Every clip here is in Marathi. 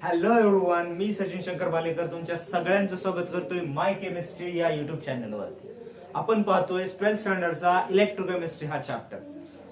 हॅलो एव्हरीवन, मी सचिन शंकर बालेकर तुमच्या सगळ्यांचं स्वागत करतोय माय केमिस्ट्री या युट्यूब चॅनलवर. आपण पाहतोय 12th स्टँडर्डचा इलेक्ट्रोकेमिस्ट्री हा चॅप्टर.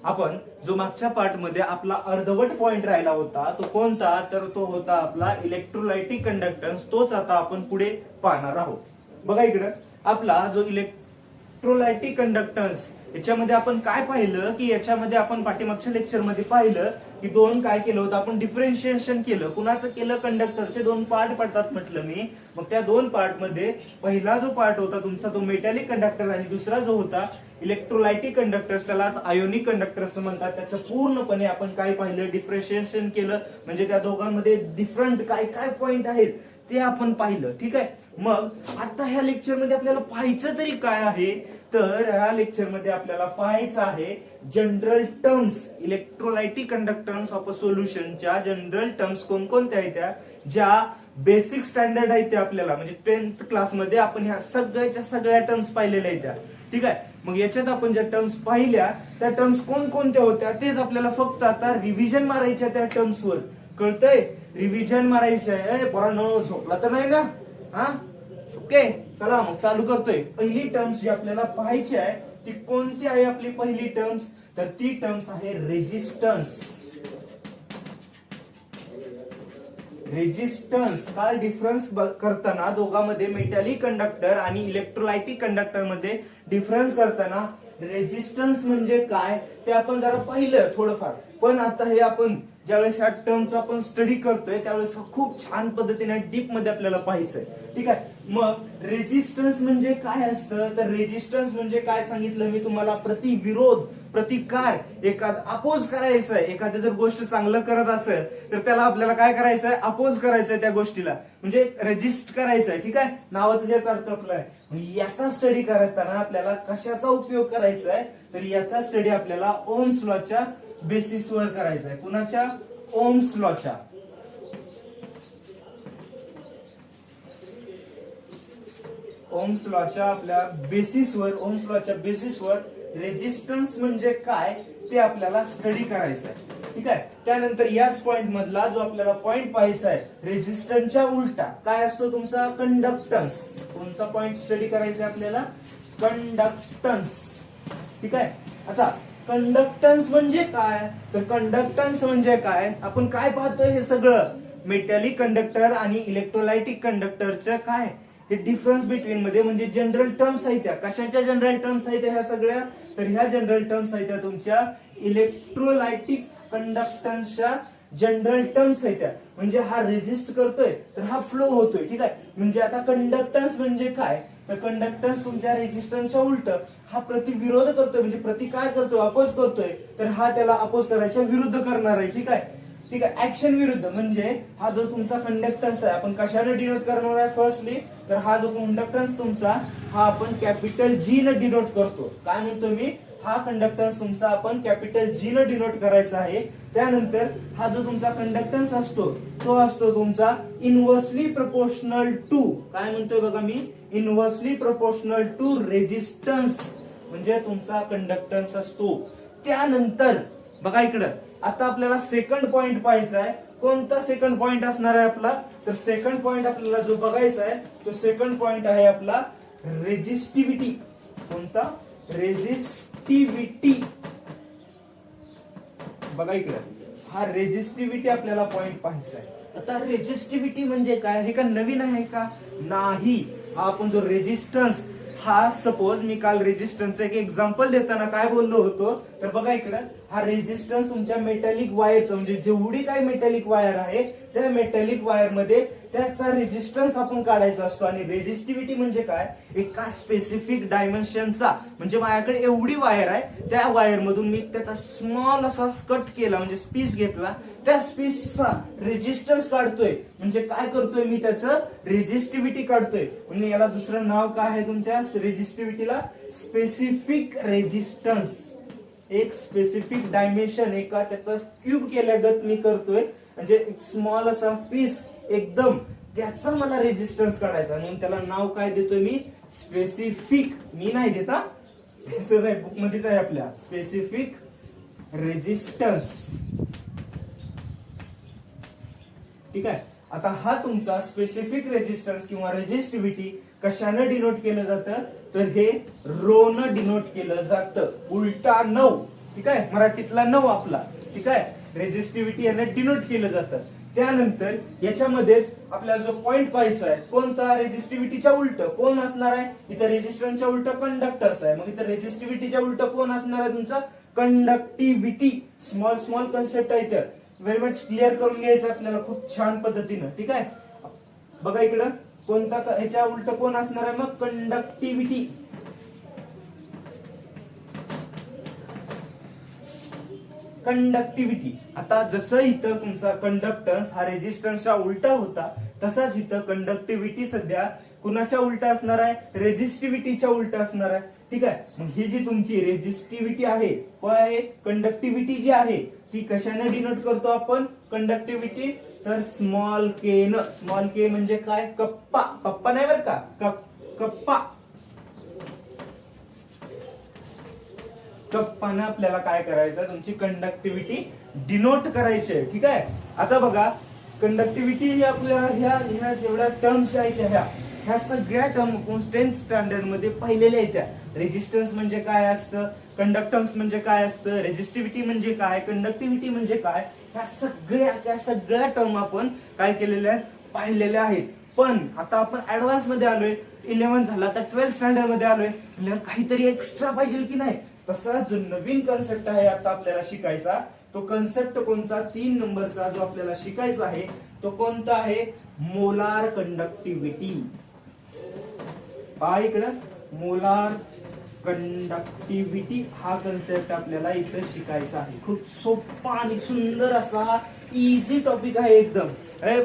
आपण जो मागच्या पार्ट मध्ये आपला अर्धवट पॉइंट राहिला होता तो कोणता, तर तो होता आपला इलेक्ट्रोलायटिक कंडक्टन्स. तोच आता आपण पुढे पाहणार आहोत. बघा इकडं, आपला जो इलेक्ट्रोलायटिक कंडक्टन्स याच्यामध्ये आपण काय पाहिलं की याच्यामध्ये आपण पाठीमागच्या लेक्चर मध्ये पाहिलं की काय केलं होतं, आपण डिफरन्शिएशन केलं. कुणाचं केलं? कंडक्टरचे दोन पार्ट पडतात म्हटलं मी. मग त्या दोन पार्ट मध्ये पहिला जो पार्ट होता तुमचा तो मेटॅलिक कंडक्टर आणि दुसरा जो होता इलेक्ट्रोलायटिक कंडक्टर्स, त्यालाच आयोनिक कंडक्टर्स म्हणतात. त्याचं पूर्णपणे आपण काय पाहिलं, डिफरन्शिएशन केलं. म्हणजे त्या दोघांमध्ये डिफरंट काय काय पॉइंट आहेत ते आपण पाहिलं. ठीक आहे. मग आता ह्या लेक्चर मध्ये आपल्याला पाहायचं तरी काय आहे, तर ह्या लेक्चर मध्ये आपल्याला पाहायचं आहे general terms, electrolytic conductance of a सोल्युशनच्या जनरल टर्म्स कोणकोणत्या आहेत, त्या ज्या बेसिक स्टँडर्ड आहेत त्या आपल्याला, म्हणजे 10th क्लास मध्ये आपण ह्या सगळ्या टर्म्स पाहिलेल्या आहेत त्या. ठीक आहे. मग याच्यात आपण ज्या टर्म्स पाहिल्या त्या टर्म्स कोणकोणत्या होत्या तेच आपल्याला फक्त आता रिव्हिजन मारायच्या त्या टर्म्सवर. कळतंय? रिव्हिजन मारायची आहे. पोरांनो, झोपला तर नाही ना? हा, ओके. चला मग चालू करतोय. पहिली टर्म्स जी आपल्याला पाहायची आहे ती कोणती आहे? आपली पहिली टर्म्स, तर ती टर्म्स आहे रेजिस्टन्स. रेजिस्टन्स काय डिफरन्स करताना दोघांमध्ये, मेटॅलिक कंडक्टर आणि इलेक्ट्रोलायटिक कंडक्टर मध्ये डिफरन्स करताना रेजिस्टन्स म्हणजे काय ते आपण जरा पाहिलं थोडंफार. पण आता हे आपण ज्यावेळेस ह्या टर्म्स आपण स्टडी करतोय त्यावेळेस खूप छान पद्धतीने डीप मध्ये आपल्याला पाहायचंय. ठीक आहे. मग रेजिस्टन्स म्हणजे काय असतं, तर रेजिस्टन्स म्हणजे काय सांगितलं मी तुम्हाला, प्रतिविरोध, प्रतिकार, अपोज करायचं आहे. एखादी जर गोष्ट चांगलं करत असेल तर त्याला आपल्याला काय करायचं आहे, अपोज करायचंय त्या गोष्टीला, म्हणजे रेजिस्ट करायचंय. ठीक आहे. नावाचा ज्याचा अर्थ आपला आहे. याचा स्टडी करताना आपल्याला कशाचा उपयोग करायचा आहे, तर याचा स्टडी आपल्याला ओहम्स लॉच्या बेसिसवर करायचा आहे. कुणाच्या? ओहम्स लॉच्या. ओहम्स लॉच्या आपल्या बेसिसवर, ओहम्स लॉच्या बेसिसवर रेजिस्टन्स म्हणजे काय ते आपल्याला स्टडी करायचं आहे. ठीक आहे. त्यानंतर याच पॉइंट मधला जो आपल्याला पॉइंट पाहायचा आहे, रेजिस्टन्सच्या उलटा काय असतो तुमचा? कंडक्टन्स. कोणता पॉइंट स्टडी करायचा आहे आपल्याला? कंडक्टन्स. ठीक आहे. आता कंडक्टन्स म्हणजे काय, तर कंडक्टन्स म्हणजे काय, आपण काय पाहतोय हे सगळं मेटॅलिक कंडक्टर आणि इलेक्ट्रोलायटिक कंडक्टरचं काय हे डिफरन्स बिटवीन मध्ये, म्हणजे जनरल टर्म्स आहेत त्या. कशाच्या जनरल टर्म्स आहेत ह्या सगळ्या, तर ह्या जनरल टर्म्स आहेत त्या तुमच्या इलेक्ट्रोलायटिक कंडक्टन्सच्या जनरल टर्म्स आहेत त्या. म्हणजे हा रेजिस्ट करतोय तर हा फ्लो होतोय. ठीक आहे. म्हणजे आता कंडक्टन्स म्हणजे काय, तर कंडक्टन्स तुमच्या रेजिस्टन्सच्या उलट हा प्रतिविरोध करतोय, म्हणजे प्रतिकार करतोय, अपोज करतोय. तर हा त्याला अपोज करायच्या विरुद्ध करणार आहे. ठीक आहे. ठीक आहे. ऍक्शन विरुद्ध, म्हणजे हा जो तुमचा कंडक्टन्स आहे आपण कशाने डिनोट करणार आहे? फर्स्टली तर हा जो कंडक्टन्स तुमचा हा आपण कॅपिटल जी न डिनोट करतो. काय म्हणतो मी? हा कंडक्टन्स तुमचा आपण कॅपिटल जी न डिनोट करायचा आहे. त्यानंतर हा जो तुमचा कंडक्टन्स असतो तो असतो तुमचा इनव्हर्सली प्रोपोर्शनल टू, काय म्हणतोय बघा मी, इनव्हर्सली प्रोपोर्शनल टू रेजिस्टन्स, म्हणजे तुमचा कंडक्टन्स असतो. त्यानंतर बघा इकडं, आता आपल्याला सेकंड पॉइंट पाहायचा आहे. कोणता सेकंड पॉइंट असणार आहे आपला, तर सेकंड पॉइंट आपल्याला जो बघायचा आहे तो सेकंड पॉइंट आहे आपला रेजिस्टिव्हिटी. कोणता? रेजिस्टिव्हिटी. बघा इकडे, हा रेजिस्टिव्हिटी आपल्याला पॉइंट पाहायचा आहे. आता रेजिस्टिव्हिटी म्हणजे काय, हे का नवीन आहे का? नाही. हा आपण जो रेजिस्टन्स, हा सपोज मी काल रेजिस्टन्सचं एक एक्झाम्पल देताना काय बोललो होतो, तर बघा इकडं, हा रेजिस्टन्स तुमच्या मेटॅलिक वायरचं, म्हणजे जेवढी काही मेटॅलिक वायर आहे त्या मेटॅलिक वायर मध्ये त्याचा रेजिस्टन्स आपण काढायचा असतो. आणि रेजिस्टिव्हिटी म्हणजे काय, एका स्पेसिफिक डायमेन्शनचा, म्हणजे माझ्याकडे एवढी वायर आहे, त्या वायर मधून मी त्याचा स्मॉल असा कट केला, म्हणजे स्पीस घेतला, त्या स्पीसचा रेजिस्टन्स काढतोय. म्हणजे काय करतोय मी, त्याचं रेजिस्टिव्हिटी काढतोय. म्हणजे याला दुसरं नाव काय आहे तुमच्या रेजिस्टिव्हिटीला? Specific resistance. एक स्पेसिफिक डायमेन्शन, एका त्याचा क्यूब केल्यागत मी करतोय, म्हणजे एक स्मॉल असा पीस एकदम, त्याचा मला रेजिस्टन्स काढायचा. म्हणून त्याला नाव काय देतोय मी? स्पेसिफिक. मी नाही देता, बुक मध्येच आहे आपल्या, स्पेसिफिक रेजिस्टन्स. ठीक आहे. आता हा तुमचा स्पेसिफिक रेजिस्टन्स किंवा रेजिस्टिव्हिटी कशाने डिनोट केलं जातं, तर हे रो न डिनोट केलं जातं. उलटा 9, ठीक आहे, मराठीतला 9 आपला, ठीक आहे, रेजिस्टिव्हिटी याने डिनोट केलं जातं. त्यानंतर याच्यामध्येच आपल्याला जो पॉइंट पाहायचा आहे कोणता, रेजिस्टिव्हिटीच्या उलट कोण असणार आहे, इथं रेजिस्टन्सच्या उलट कंडक्टर्स आहे, मग इथं रेजिस्टिव्हिटीच्या उलट कोण असणार आहे तुमचा, कंडक्टिव्हिटी. स्मॉल स्मॉल कन्सेप्ट आहे इथं, व्हेरी मच क्लिअर करून घ्यायचं आपल्याला खूप छान पद्धतीनं, ठीक आहे. बघा इकडं कोणता, ह्याच्या उलट कोण असणार आहे मग, कंडक्टिव्हिटी. कंडक्टिव्हिटी. आता जसं इथं तुमचा कंडक्टन्स हा रेजिस्टन्सच्या उलटा होता, तसाच इथं कंडक्टिव्हिटी सध्या कुणाच्या उलटा असणार आहे, रेजिस्टिव्हिटीच्या उलटा असणार आहे, ठीक आहे. मग ही जी तुमची रेजिस्टिव्हिटी आहे, काय कंडक्टिव्हिटी जी आहे ती कशाने डिनोट करतो आपण कंडक्टिव्हिटी, तर स्मॉल के न. स्मॉल के म्हणजे काय, कप्पा. कप्पा नाही बरं का, कप्पा. कप्पाने आपल्याला काय करायचं, तुमची कंडक्टिव्हिटी डिनोट करायची आहे, ठीक आहे. आता बघा कंडक्टिव्हिटी ही आपल्याला ह्या जेवढ्या टर्म्स आहेत ह्या सगळ्या टर्म आपण 10th स्टँडर्ड मध्ये पाहिलेल्या आहेत. रेजिस्टन्स म्हणजे काय असतं, कंडक्टन्स म्हणजे काय असतं, रेजिस्टिव्हिटी म्हणजे काय, कंडक्टिव्हिटी म्हणजे काय, ह्या सगळ्या टर्म आपण काय केलेल्या आहेत, पाहिलेल्या आहेत. पण आता आपण ऍडव्हान्स मध्ये आलोय, 11 झाला, आता 12th स्टँडर्ड मध्ये आलोय, आपल्याला काहीतरी एक्स्ट्रा पाहिजे की नाही. तसा जो नवीन कन्सेप्ट आहे आता आपल्याला शिकायचा, तो कन्सेप्ट कोणता, 3 नंबरचा जो आपल्याला शिकायचा आहे तो कोणता आहे, मोलार कंडक्टिव्हिटी. पहा इकडं, मोलार कंडक्टिव्हिटी हा कन्सेप्ट आपल्याला इथं शिकायचा आहे. खूप सोपा आणि सुंदर असा इझी टॉपिक आहे एकदम.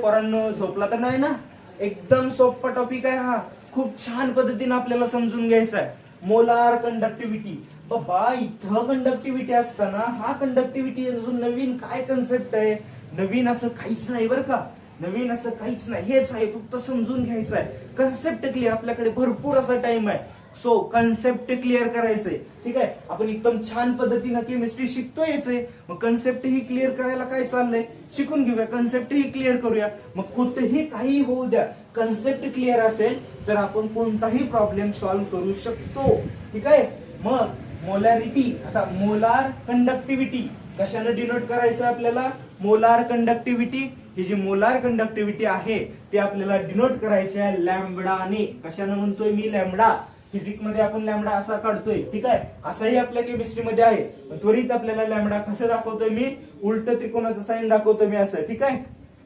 पोरांनो झोपला तर नाही ना, एकदम सोपा टॉपिक आहे हा, खूप छान पद्धतीने आपल्याला समजून घ्यायचा आहे. Molar conductivity. बाबा इथं कंडक्टिव्हिटी असताना हा कंडक्टिव्हिटी अजून नवीन काय कन्सेप्ट आहे, नवीन असं काहीच नाही बरं का, नवीन असं काहीच नाही, हेच आहे, फक्त समजून घ्यायचं आहे. कन्सेप्ट क्लिअर, आपल्याकडे भरपूर असा टाइम आहे, सो कन्सेप्ट क्लिअर करायचंय, ठीक आहे. आपण एकदम छान पद्धतीनं केमिस्ट्री शिकतोयच आहे, मग कन्सेप्ट ही क्लिअर करायला काय चाललंय, शिकून घेऊया, कन्सेप्ट ही क्लिअर करूया. मग कुठेही काही होऊ द्या, कन्सेप्ट क्लिअर असेल तर आपण कोणताही प्रॉब्लेम सॉल्व्ह करू शकतो, ठीक आहे. मग मोलॅरिटी, आता मोलार कंडक्टिव्हिटी कशाने डिनोट करायचं आपल्याला, मोलार कंडक्टिव्हिटी. ही जी मोलार कंडक्टिव्हिटी आहे ती आपल्याला डिनोट करायची आहे लॅम्बडाने. कशाने म्हणतोय मी, लॅम्बडा. फिजिक्स मध्ये आपण लॅम्बडा असा काढतोय, ठीक आहे, असाही आपल्या केमिस्ट्री मध्ये आहे. त्वरित आपल्याला लॅम्बडा कसं दाखवतोय मी, उलट त्रिकोणाचं साइन दाखवतोय मी असं, ठीक आहे,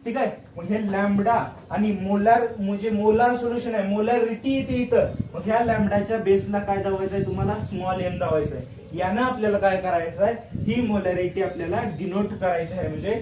ठीक आहे. मग हे लॅम्बडा आणि मोलार म्हणजे मोलार सोल्युशन आहे, मोलॅरिटी येते इथं. मग ह्या लॅम्बडाच्या बेसला काय दावायचं आहे तुम्हाला, स्मॉल एम दावायचं आहे. यानं आपल्याला काय करायचं आहे, ही मोलॅरिटी आपल्याला डिनोट करायची आहे. म्हणजे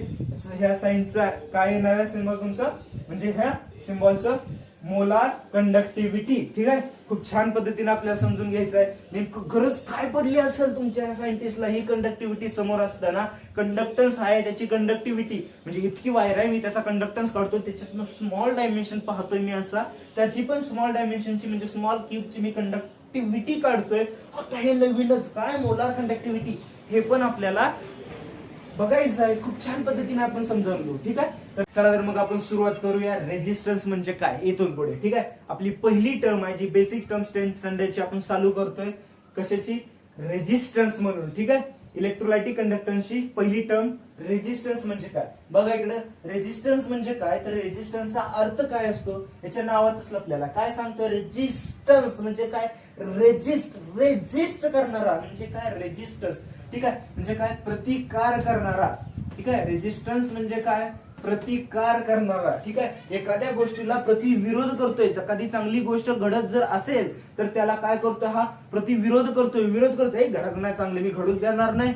ह्या साइनचा काय येणार आहे सिम्बॉल तुमचं, म्हणजे ह्या सिम्बॉलचं मोलार कंडक्टिव्हिटी, ठीक आहे. खूप छान पद्धतीने आपल्याला समजून घ्यायचं आहे. नेमकं गरज काय पडली असेल तुमच्या सायंटिस्टला, ही कंडक्टिव्हिटी समोर असताना, कंडक्टन्स आहे त्याची कंडक्टिव्हिटी म्हणजे इतकी वायर आहे, मी त्याचा कंडक्टन्स काढतोय, त्याच्यातनं स्मॉल डायमेन्शन पाहतोय मी असा, त्याची पण स्मॉल डायमेन्शनची म्हणजे स्मॉल क्यूबची मी कंडक्टिव्हिटी काढतोय. आता हे नवीनच काय मोलार कंडक्टिव्हिटी, हे पण आपल्याला बघायचं आहे. खूप छान पद्धतीने आपण समजावून घेऊ, ठीक आहे. तर चला तर मग आपण सुरुवात करूया. रेजिस्टन्स म्हणजे काय इथून पुढे, ठीक आहे. आपली पहिली टर्म आहे जी बेसिक टर्म 10th स्टँडर्डची आपण चालू करतोय, कशाची, रेजिस्टन्स म्हणून, ठीक आहे. इलेक्ट्रोलायटिक कंडक्टन्सची पहिली टर्म रेजिस्टन्स म्हणजे काय. बघा इकडे, रेजिस्टन्स म्हणजे काय, तर रेजिस्टन्सचा अर्थ काय असतो याच्या नावातच आपल्याला काय सांगतो, रेजिस्टन्स म्हणजे काय, रेजिस्ट करणारा म्हणजे काय, रेजिस्टन्स, ठीक आहे, म्हणजे काय, प्रतिकार करणारा, ठीक आहे. रेजिस्टन्स म्हणजे काय, प्रतिकार करणारा, ठीक आहे. एखाद्या गोष्टीला प्रतिविरोध करतोय, एखादी चांगली गोष्ट घडत जर असेल तर त्याला काय करतोय, हा प्रतिविरोध करतोय, विरोध करतोय. घडत नाही चांगले, मी घडूच देणार नाही,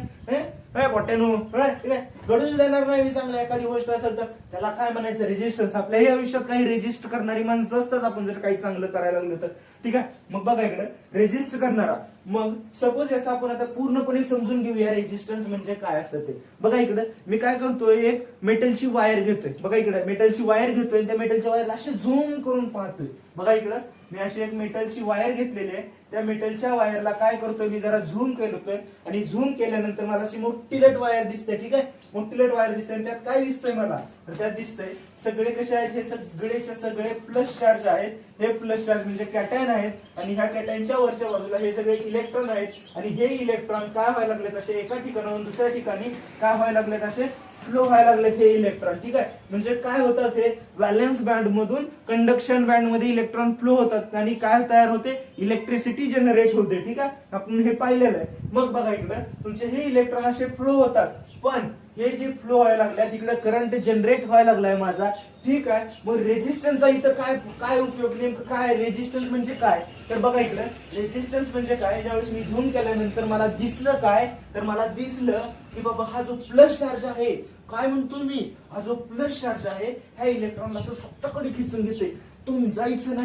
घडूच देणार नाही मी चांगलं. एखादी गोष्ट असेल तर त्याला काय म्हणायचं, रेजिस्टन्स. आपल्याही आयुष्यात काही रेजिस्ट करणारी माणसं असतात, आपण जर काही चांगलं करायला लागलो तर, ठीक आहे. मग बघा इकडे, रेजिस्ट करणारा. मग सपोज याचा आपण आता पूर्णपणे समजून घेऊया रेजिस्टन्स म्हणजे काय असतं ते. बघा इकडे, मी काय करतोय, एक मेटलची वायर घेतोय, बघा इकडे मेटलची वायर घेतोय, त्या मेटलच्या वायरला असे झूम करून पाहतोय. बघा इकडं मी अशी एक मेटलची वायर घेतलेली आहे, त्या मेटलच्या वायरला काय करतोय मी, जरा झूम करतोय आणि झूम केल्यानंतर मला अशी मोठी लेट वायर दिसते, ठीक आहे. मोठी वायर दिसते आणि त्यात काय दिसतंय मला, तर त्यात दिसतंय सगळे कसे आहेत, हे सगळेच्या सगळे प्लस चार्ज आहेत. हे प्लस चार्ज म्हणजे कॅटायन आहेत आणि ह्या कॅटायनच्या वरच्या बाजूला हे सगळे इलेक्ट्रॉन आहेत आणि हे इलेक्ट्रॉन काय व्हायला लागलेत असे एका ठिकाणाहून दुसऱ्या ठिकाणी काय व्हायला लागलेत असे फ्लो व्हायला लागले हे इलेक्ट्रॉन. ठीक आहे, म्हणजे काय होतात हे व्हॅलेन्स बँड मधून कंडक्शन बँड मध्ये इलेक्ट्रॉन फ्लो होतात आणि काय तयार होते, इलेक्ट्रिसिटी जनरेट होते. ठीक आहे, आपण हे पाहिलेलं आहे. मग बघा इकडे तुमचे हे इलेक्ट्रॉन असे फ्लो होतात, पण हे जे फ्लो व्हायला लागल्या तिकडे करंट जनरेट व्हायला लागलाय माझा. ठीक आहे, मग रेझिस्टन्सचा इथं काय काय उपयोग, नेमकं काय रेझिस्टन्स म्हणजे काय, तर बघा इकडे रेझिस्टन्स म्हणजे काय, ज्यावेळेस मी झूम केल्यानंतर मला दिसलं काय, तर मला दिसलं की बाबा हा जो प्लस चार्ज आहे, काय म्हणतो मी, हा जो प्लस चार्ज आहे ह्या इलेक्ट्रॉनला असं स्वतःकडे खिचून घेते. तू जायचं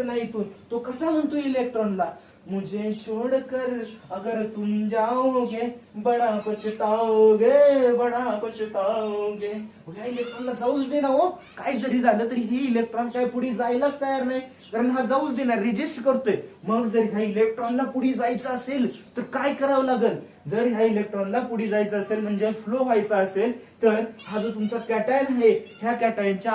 नाही इथून. तो कसा म्हणतो इलेक्ट्रॉनला, मुझे छोड़कर अगर तुम जाओगे बड़ा पछताओगे. ह्या इलेक्ट्रॉनला जाऊच दे ना हो, काय जरी झालं तरी हे इलेक्ट्रॉन काय पुढे जायलाच तयार नाही, कारण हा जाऊच देणार, रेजिस्ट करतोय. मग जर ह्या इलेक्ट्रॉनला पुढे जायचं असेल तर काय करावं लागेल, जर ह्या इलेक्ट्रॉनला पुढे जायचं असेल म्हणजे फ्लो व्हायचा असेल तर हा जो तुमचा कॅटायन आहे ह्या कॅटायनच्या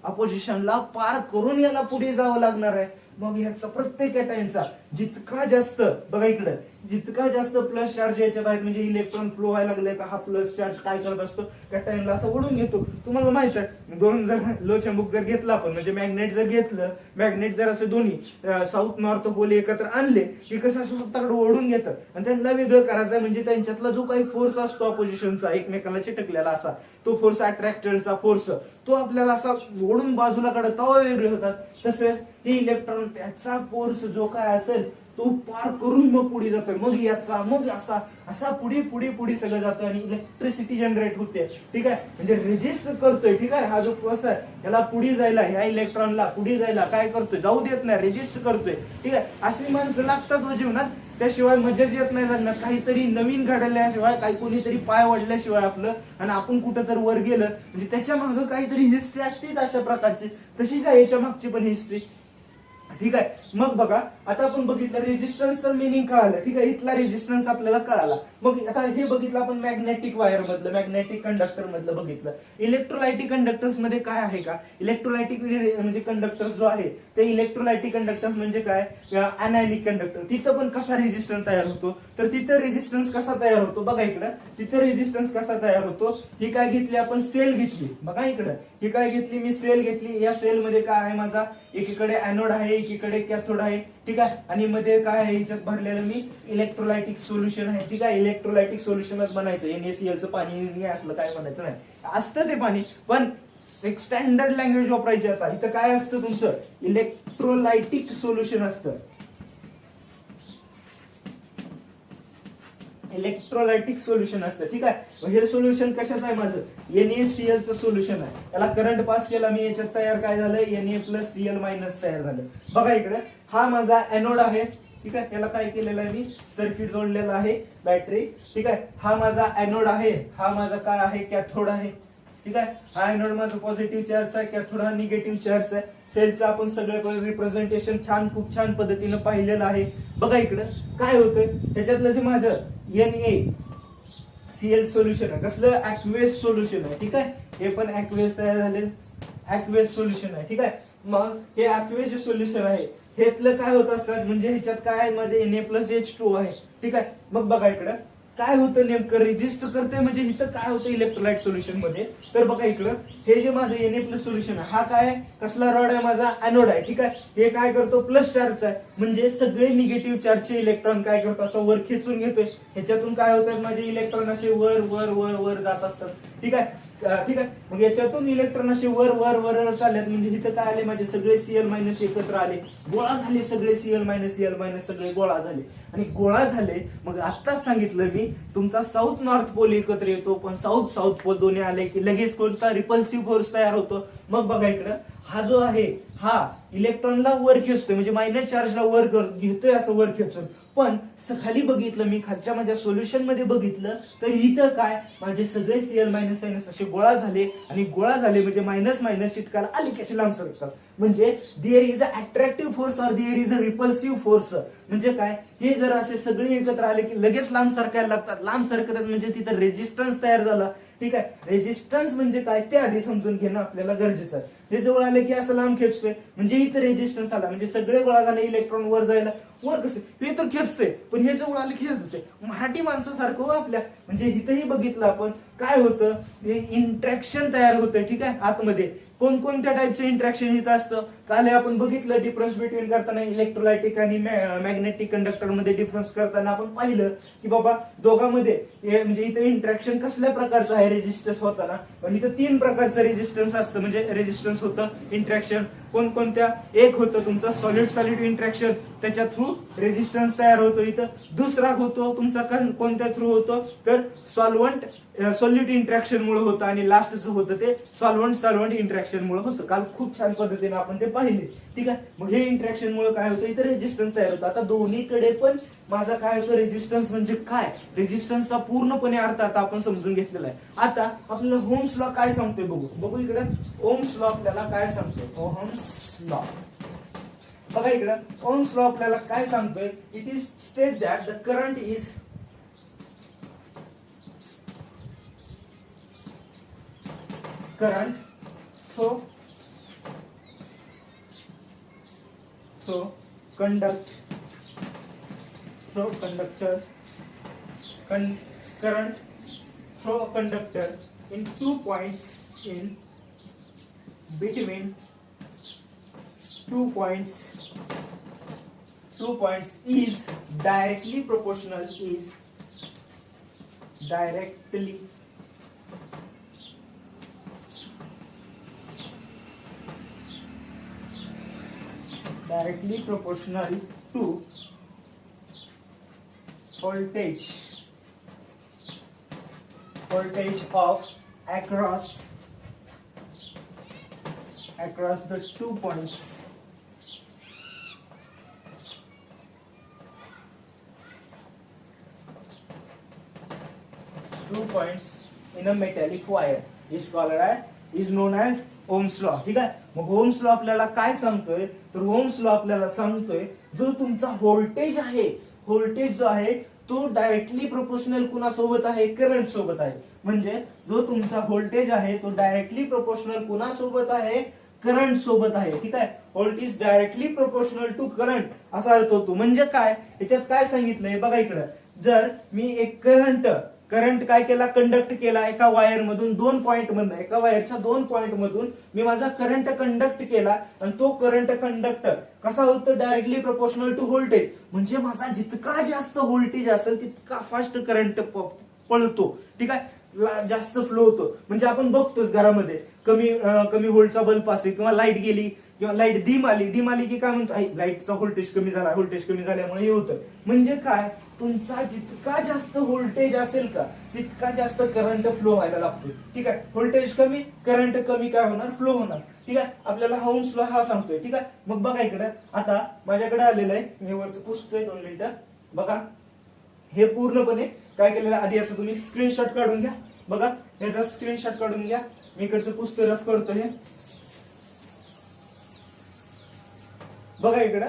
अपोजिशनला पार करून याला पुढे जावं लागणार आहे. मग ह्याचा प्रत्येक कॅटायनचा जितका जास्त, बघा इकडे जितका जास्त प्लस चार्ज याच्यात आहेत म्हणजे इलेक्ट्रॉन फ्लो व्हायला लागले का हा प्लस चार्ज काय करत असतो, कॅटायनला असं ओढून घेतो. तुम्हाला माहित आहे, दोन जर लो चंबुक जर घेतला आपण म्हणजे मॅग्नेट जर घेतलं, मॅग्नेट जर असं दोन्ही साऊथ नॉर्थ पोल एकत्र आणले की कसं असं स्वतःकडे ओढून घेतं आणि त्यांना वेगळं करायचं म्हणजे त्यांच्यातला जो काही फोर्स असतो अपोजिशनचा एकमेकांना चिटकलेला असा, तो फोर्स अट्रॅक्टरचा फोर्स तो आपल्याला असा ओढून बाजूला काढत तेव्हा वेगळे होतात. तसेच हे इलेक्ट्रॉन त्याचा फोर्स जो काय असेल तो पार करून मग पुढे जातोय, मग याचा मग असा पुढे सगळं जातोय आणि इलेक्ट्रिसिटी जनरेट होते. ठीक आहे, म्हणजे रेजिस्ट करतोय. ठीक आहे, हा जो प्रोसेस आहे याला पुढे जायला, ह्या इलेक्ट्रॉनला पुढे जायला काय करतोय, जाऊ देत नाही, रेजिस्ट करतोय. ठीक आहे, अशी माणसं लागतात हो जीवनात, त्याशिवाय मजाच येत नाही जगण्यात. काहीतरी नवीन घडल्याशिवाय, काही कोणीतरी पाय वडल्याशिवाय आपलं आणि आपण कुठं तर वर गेलं म्हणजे त्याच्या मागं काहीतरी हिस्ट्री असतेच अशा प्रकारची. तशीच आहे याच्या मागची पण हिस्ट्री. ठीक आहे, मग बघा आता आपण बघितलं रेजिस्टन्सचं मिनिंग कळालं. ठीक आहे, इथला रेजिस्टन्स आपल्याला कळाला. मग आता हे बघितलं आपण मॅग्नेटिक वायर मधलं, मॅग्नेटिक कंडक्टर मधलं बघितलं. इलेक्ट्रोलायटिक कंडक्टर्स मध्ये काय आहे का, इलेक्ट्रोलायटिक म्हणजे कंडक्टर्स जो आहे ते इलेक्ट्रोलायटिक कंडक्टर्स म्हणजे काय, अनायनिक कंडक्टर. तिथं पण कसा रेजिस्टन्स तयार होतो, तर तिथं रेजिस्टन्स कसा तयार होतो, बघा इकडं तिथं रेजिस्टन्स कसा तयार होतो. ही काय घेतली आपण, सेल घेतली. बघा इकडं ही काय घेतली, मी सेल घेतली. या सेल मध्ये काय आहे माझा, एकीकडे एनोड आहे एकीकडे कॅथोड आहे. ठीक आहे, आणि मध्ये काय आहे याच्यात भरलेलं मी इलेक्ट्रोलायटिक सोल्युशन आहे. ठीक आहे, इलेक्ट्रोलायटिक सोल्युशनच बनायचं, NaCl चं पाणी असलं काय म्हणायचं नाही, असतं ते पाणी पण एक स्टँडर्ड लँग्वेज वापरायची. आता इथं काय असतं तुमचं, इलेक्ट्रोलायटिक सोल्युशन असतं, इलेक्ट्रोलायटिक सोल्युशन असतं. ठीक आहे, हे सोल्युशन कशाचं आहे माझं, NaCl चं सोल्युशन आहे. याला करंट पास केला मी, याच्यात तयार काय झालं, Na+Cl- तयार झालं. बघा इकडे हा माझा एनोड आहे. ठीक आहे, त्याला काय केलेलं आहे मी, सर्किट जोडलेलं आहे, बॅटरी. ठीक आहे, हा माझा एनोड आहे, हा माझा काय आहे, कॅथोड आहे. ठीक आहे, हा एनोड माझा पॉझिटिव्ह चार्ज आहे, कॅथोड हा निगेटिव्ह चार्ज आहे. सेलचं आपण सगळं रिप्रेझेंटेशन खूप छान पद्धतीनं पाहिलेलं आहे. बघा इकडं काय होतं, त्याच्यातलं जे माझं NaCl सोल्युशन आहे, कसलं ऍक्वेस सोल्युशन आहे. ठीक आहे, हे पण ऍक्वेस तयार झाले, ऍक्वेस सोल्युशन आहे. ठीक आहे, मग हे ऍक्वेस जे सोल्युशन आहे ह्यातलं काय होत असतात म्हणजे ह्याच्यात काय आहे, माझे Na+H2 आहे. ठीक आहे, मग बघा इकडं काय होतं नेमकं, रेजिस्ट करते म्हणजे इथं काय होतं इलेक्ट्रोलाइट सोल्युशन मध्ये, तर बघा इकडं हे जे माझं Na+ सोल्युशन आहे हा काय कसला रॉड आहे, माझा एनोड आहे. ठीक आहे, हे काय करतो, प्लस चार्ज आहे म्हणजे सगळे निगेटिव्ह चार्जचे इलेक्ट्रॉन काय करतो, असं वर खेचून घेतोय. ह्याच्यातून काय होतात माझे इलेक्ट्रॉन असे वर वर वर वर जात असतात. ठीक आहे, मग याच्यातून इलेक्ट्रॉन असे वर वर वर चालल्यात म्हणजे इथं काय आले, माझे सगळे Cl- एकत्र आले, गोळा झाले, सगळे Cl- सगळे गोळा झाले. आणि गोळा झाले मग आत्ताच सांगितलं मी तुमचा साऊथ नॉर्थ पोल एकत्र येतो, पण साऊथ पोल दोन्ही आले की लगेच कोणता रिपल्सिव्ह फोर्स तयार होतो. मग बघा इकडं हा जो आहे हा इलेक्ट्रॉनला वर खेचतोय म्हणजे मायनस चार्जला वर घेतोय असं वर खेचून, पण खाली बघितलं मी, खालच्या माझ्या सोल्युशन मध्ये बघितलं तर इथं काय माझे सगळे Cl मायनस सायनस असे गोळा झाले, आणि गोळा झाले म्हणजे मायनस मायनस चिटकाला आली कशी लांब सरकतात. म्हणजे there is a attractive force और there is a repulsive force. म्हणजे काय, हे जर असे सगळे एकत्र आले की लगेच लांब सरकायला लागतात. लांब सरकतात म्हणजे तिथं रेजिस्टन्स तयार झाला. ठीक आहे, रेजिस्टन्स म्हणजे काय ते आधी समजून घेणं आपल्याला गरजेचं आहे. हे जवळ आले की असं लांब खेचतोय म्हणजे इथं रेजिस्टन्स आला, म्हणजे सगळे गोळा झाले इलेक्ट्रॉन वर जायला, वर कसे हे तर खेचतोय पण हे जवळ आले खेचतोय. मराठी माणसासारखं हो आपल्या, म्हणजे इथंही बघितलं आपण काय होतं, इंट्रॅक्शन तयार होतं. ठीक आहे, आतमध्ये कोणकोणत्या टाईपचं इंट्रॅक्शन इथं असतं काल आपण बघितलं. डिफरन्स बिटवीन करताना इलेक्ट्रोलायटिक आणि मॅग्नेटिक कंडक्टर मध्ये डिफरन्स करताना आपण पाहिलं की बाबा दोघांमध्ये म्हणजे इथं इंट्रॅक्शन कसल्या प्रकारचं आहे रेजिस्टन्स होताना. पण इथं 3 प्रकारचं रेजिस्टन्स असतं, म्हणजे रेजिस्टन्स होतं इंट्रॅक्शन कोणकोणत्या. एक होतं तुमचं सॉलिड सॉलिड इंट्रॅक्शन, त्याच्या थ्रू रेजिस्टन्स तयार होतो इथं. दुसरा होतो तुमचा कोणत्या थ्रू होतो तर सॉल्व्हंट सॉल्यूट इंट्रॅक्शन मुळे होतं, आणि लास्टचं होतं ते सॉल्व्हंट सॉल्व्हंट इंट्रॅक्शन मुळे होतं. काल खूप छान पद्धतीने आपण ते पाहिले. ठीक आहे, मग हे इंट्रॅक्शन मुळे काय होतं इथं रेजिस्टन्स तयार होतं. आता दोन्हीकडे पण माझा काय होतं रेजिस्टन्स म्हणजे काय, रेजिस्टन्सचा पूर्णपणे अर्थ आता आपण समजून घेतलेला आहे. आता आपल्याला ओहम्स लॉ काय सांगतोय बघू इकडे. ओहम्स लॉ आपल्याला काय सांगतोय, ओहम्स लॉ बघा इकडे. ओहम्स लॉ आपल्याला काय सांगतोय, it is state that the current is current through conductor current through a conductor in 2 points in between 2 points is directly proportional directly proportional to voltage of across the 2 points. In a metallic wire is known as Ohm's law. ठीक आहे, मग ओम्स लॉ आपल्याला काय सांगतोय तर ओम्स लॉ आपल्याला सांगतोय जो तुमचा व्होल्टेज आहे, व्होल्टेज जो आहे तो डायरेक्टली प्रोपोर्शनल कुणासोबत आहे, करंट सोबत आहे. म्हणजे जो तुमचा व्होल्टेज आहे तो डायरेक्टली प्रोपोर्शनल कुणासोबत आहे, करंट सोबत आहे. ठीक आहे, voltage is directly proportional to current असा अर्थ होतो. म्हणजे काय, याच्यात काय सांगितलंय बघा इकडं. जर मी एक करंट काय केला, कंडक्ट केला एका वायर मधून 2 पॉइंट मधून, एका वायरच्या 2 पॉइंट मधून मी माझा करंट कंडक्ट केला, आणि तो करंट कंडक्ट कसा होतो डायरेक्टली प्रोपोर्शनल टू व्होल्टेज. म्हणजे माझा जितका जास्त व्होल्टेज असेल तितका फास्ट करंट पळतो. ठीक आहे, जास्त फ्लो होतो. म्हणजे आपण बघतोच घरामध्ये कमी व्होल्टचा बल्ब असेल किंवा लाईट गेली किंवा लाईट डिम आली की काय म्हणतो लाईटचा व्होल्टेज कमी झाल्यामुळे हे होतं. म्हणजे काय, तुमचा जितका जास्त व्होल्टेज असेल का तितका जास्त करंट फ्लो व्हायला लागतो. ठीक आहे, व्होल्टेज कमी करंट कमी काय होणार, फ्लो होणार. ठीक आहे, आपल्याला ओहम्स लॉ हा सांगतोय. ठीक आहे, मग बघा इकडे आता माझ्याकडे आलेलं आहे, मी वरच पुसतोय 2 मिनिटं. बघा हे पूर्णपणे काय केलेलं आधी असं तुम्ही स्क्रीनशॉट काढून घ्या. बघा याचा स्क्रीनशॉट काढून घ्या, मी इकडचं पुस्तक रफ करतो. हे बघा इकडे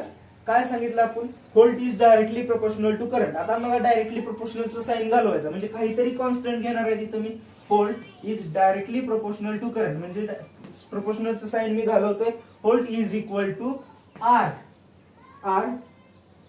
काय सांगितलं आपण, voltage is directly proportional to current. आता मला डायरेक्टली प्रोपोर्शनलचं साइन घालवायचं, म्हणजे काहीतरी कॉन्स्टंट घेणार आहे तिथं मी. Volt is directly proportional to current म्हणजे प्रोपोर्शनलचं साइन मी घालवतोय. Volt is equal to R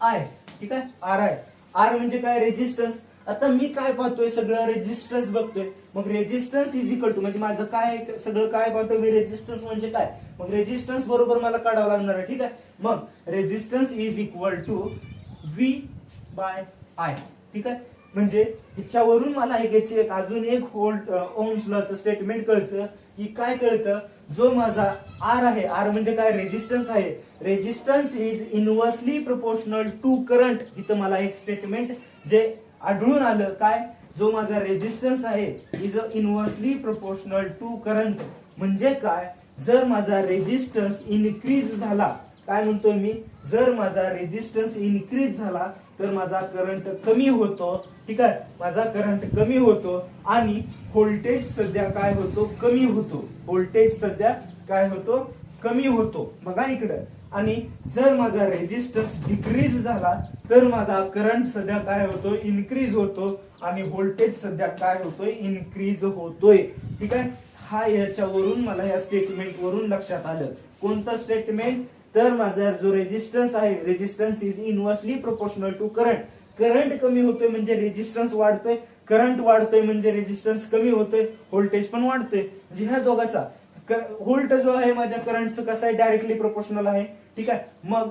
I. ठीक आहे, आर म्हणजे काय, रेजिस्टन्स. आता मी काय पाहतोय, सगळं रेजिस्टन्स बघतोय. मग रेजिस्टन्स इज इक्वल टू म्हणजे माझं काय सगळं काय पाहतोय मी, रेजिस्टन्स म्हणजे काय, मग रेजिस्टन्स बरोबर मला काढावं लागणार आहे. ठीक आहे, मग resistance is equal to V by I. ठीक आहे, म्हणजे ह्याच्यावरून मला एक अजून एक ओहम्स लॉचं स्टेटमेंट कळतं की काय कळतं, जो माझा आर आहे, आर म्हणजे काय, रेजिस्टन्स आहे. Resistance is inversely proportional to current. इथं मला एक स्टेटमेंट जे आढळून आलं काय, जो माझा रेजिस्टन्स आहे is inversely proportional to current. म्हणजे काय, जर माझा रेजिस्टन्स इनक्रीज झाला काय म्हणतोय मी, जर माझा रेजिस्टन्स इन्क्रीज झाला तर माझा करंट कमी होतो. ठीक आहे, माझा करंट कमी होतो आणि व्होल्टेज सध्या काय होतो, कमी होतो. व्होल्टेज सध्या काय होतो, कमी होतो. बघा इकडं. आणि जर माझा रेजिस्टन्स डिक्रीज झाला तर माझा करंट सध्या काय होतो, इन्क्रीज होतो आणि व्होल्टेज सध्या काय होतोय, इन्क्रीज होतोय. ठीक आहे, हा याच्यावरून मला या स्टेटमेंट वरून लक्षात आलं. कोणतं स्टेटमेंट, तर माझा जो रेजिस्टन्स आहे, resistance is inversely proportional to current. Current कमी होतोय म्हणजे रेजिस्टन्स वाढतोय, करंट वाढतोय म्हणजे रेजिस्टन्स कमी होतोय, व्होल्टेज पण वाढतोय. म्हणजे ह्या दोघाचा व्होल्ट जो आहे माझ्या करंटचं कसं आहे, डायरेक्टली प्रोपोर्शनल आहे. ठीक आहे, मग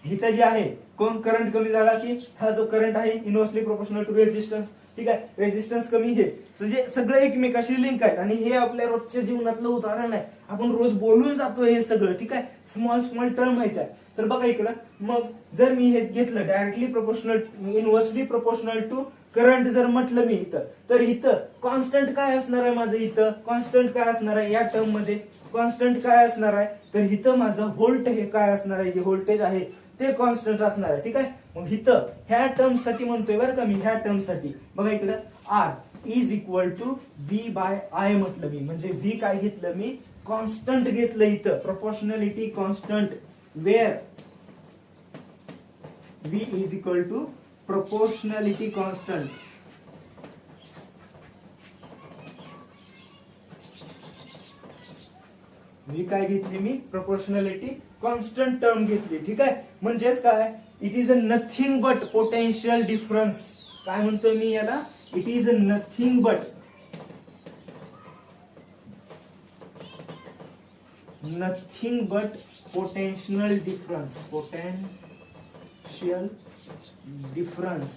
इथं जे आहे कोण करंट कमी झाला की हा जो करंट आहे इनव्हर्सली प्रोपोर्शनल टू रेजिस्टन्स. ठीक आहे, रेजिस्टन्स कमी घे, म्हणजे सगळे एकमेकाशी लिंक आहेत आणि हे आपल्या रोजच्या जीवनातलं उदाहरण आहे. आपण रोज बोलून जातो हे सगळं. ठीक आहे, स्मॉल स्मॉल टर्म माहित आहे. तर बघा इकडं, मग जर मी हे घेतलं directly proportional, inversely proportional to current जर म्हटलं मी इथं, तर इथं कॉन्स्टंट काय असणार आहे माझं, इथं कॉन्स्टंट काय असणार आहे, या टर्म मध्ये कॉन्स्टंट काय असणार आहे, तर इथं माझं व्होल्ट हे काय असणार आहे, जे व्होल्टेज आहे ते कॉन्स्टंट असणार आहे. ठीक आहे, मग इथं ह्या टर्म साठी म्हणतोय बरं का मी, ह्या टर्म साठी बघा इकडं, R is equal to V by I म्हटलं मी, म्हणजे व्ही काय घेतलं मी, कॉन्स्टंट घेतलं इथं, proportionality constant, where V is equal to proportionality constant. मी काय घेतली, मी प्रोपोर्शनॅलिटी कॉन्स्टंट टर्म घेतली. ठीक आहे, म्हणजेच काय, it is a nothing but potential difference. काय म्हणतोय मी याला, it is a nothing but potential difference. Potential difference.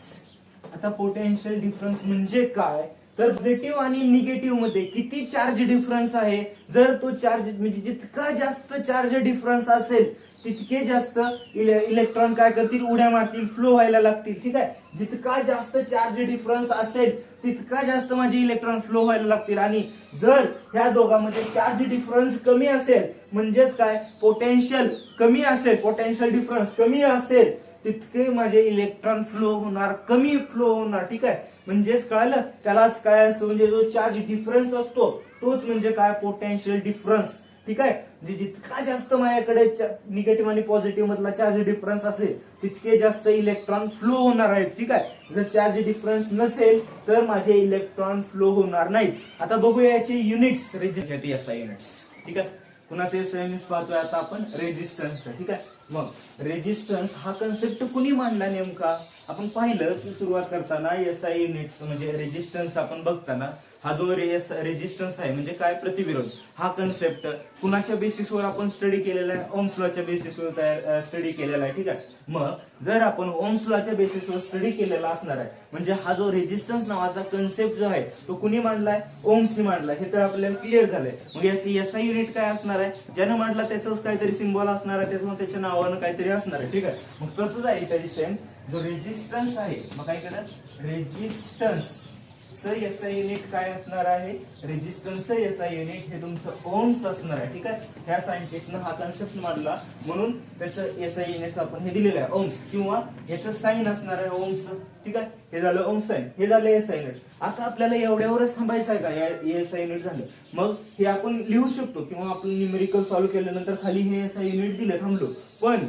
आता पोटेन्शियल डिफरन्स म्हणजे काय, तर पॉझिटिव्ह आणि निगेटिव्ह मध्ये किती चार्ज डिफरन्स आहे. जर तो चार्ज म्हणजे जितका जास्त चार्ज डिफरन्स असेल तितके जास्त इलेक्ट्रॉन काय करतील, उड्या मारतील, फ्लो व्हायला लागतील. ठीक आहे, जितका जास्त चार्ज डिफरन्स असेल तितका जास्त माझे इलेक्ट्रॉन फ्लो व्हायला लागतील. आणि जर ह्या दोघांमध्ये चार्ज डिफरन्स कमी असेल म्हणजेच काय, पोटेन्शियल कमी असेल, पोटेन्शियल डिफरन्स कमी असेल तितके माझे इलेक्ट्रॉन फ्लो होणार, कमी फ्लो होणार. ठीक आहे, म्हणजेच कळलं, त्यालाच काय असतो, म्हणजे जो चार्ज डिफरन्स असतो तोच म्हणजे काय, पोटेन्शियल डिफरन्स. ठीक आहे, म्हणजे जितका जास्त माझ्याकडे निगेटिव्ह आणि पॉझिटिव्ह मधला चार्ज डिफरन्स असेल तितके जास्त इलेक्ट्रॉन फ्लो होणार आहेत. ठीक आहे, जर चार्ज डिफरन्स नसेल तर माझे इलेक्ट्रॉन फ्लो होणार नाहीत. आता बघूया याचे युनिट्स, एसआय युनिट्स. ठीक आहे, कुणाचे एसआय युनिट्स पाहतोय आता आपण, रेजिस्टन्स. ठीक आहे, मग रेजिस्टन्स हा कन्सेप्ट कुणी मांडला नेमका, आपण पाहिलं की सुरुवात करताना एसआय युनिट्स म्हणजे रेजिस्टन्स आपण बघताना हा जो रेजिस्टन्स आहे म्हणजे काय, प्रतिविरोध, हा कन्सेप्ट कुणाच्या बेसिसवर आपण स्टडी केलेला आहे, ओम्स लॉच्या बेसिसवर स्टडी केलेला आहे. ठीक आहे, मग जर आपण ओम्स लॉच्या बेसिसवर स्टडी केलेला असणार आहे म्हणजे हा जो रेजिस्टन्स नावाचा कन्सेप्ट जो आहे तो कुणी मांडलाय, ओम्सनी मांडलाय. हे तर आपल्याला क्लिअर झालंय. मग याची एसआय युनिट काय असणार आहे, ज्यानं मांडला त्याचंच काहीतरी सिम्बॉल असणार आहे, त्याच्या नावानं काहीतरी असणार आहे. ठीक आहे, मग तसंच आहे इथे सेम जो रेजिस्टन्स आहे, मग काय करणार, रेजिस्टन्स एसआय युनिट काय असणार आहे, रेजिस्टन्स एसआय युनिट हे तुमचं ओम्स असणार आहे. ठीक आहे, ह्या सायंटिस्टनं हा कन्सेप्ट मांडला म्हणून त्याचं एसआय युनिट आपण हे दिलेलं आहे, ओम्स, किंवा ह्याचं साइन असणार आहे ओम्स. ठीक आहे, हे झालं ओम्स साइन, हे झालं एसआय युनिट. आता आपल्याला एवढ्यावरच थांबायचं आहे का, एसआय युनिट झालं, मग हे आपण लिहू शकतो किंवा आपण न्यूमेरिकल सॉल्व्ह केल्यानंतर खाली हे एसआय युनिट दिलं, थांबलो. पण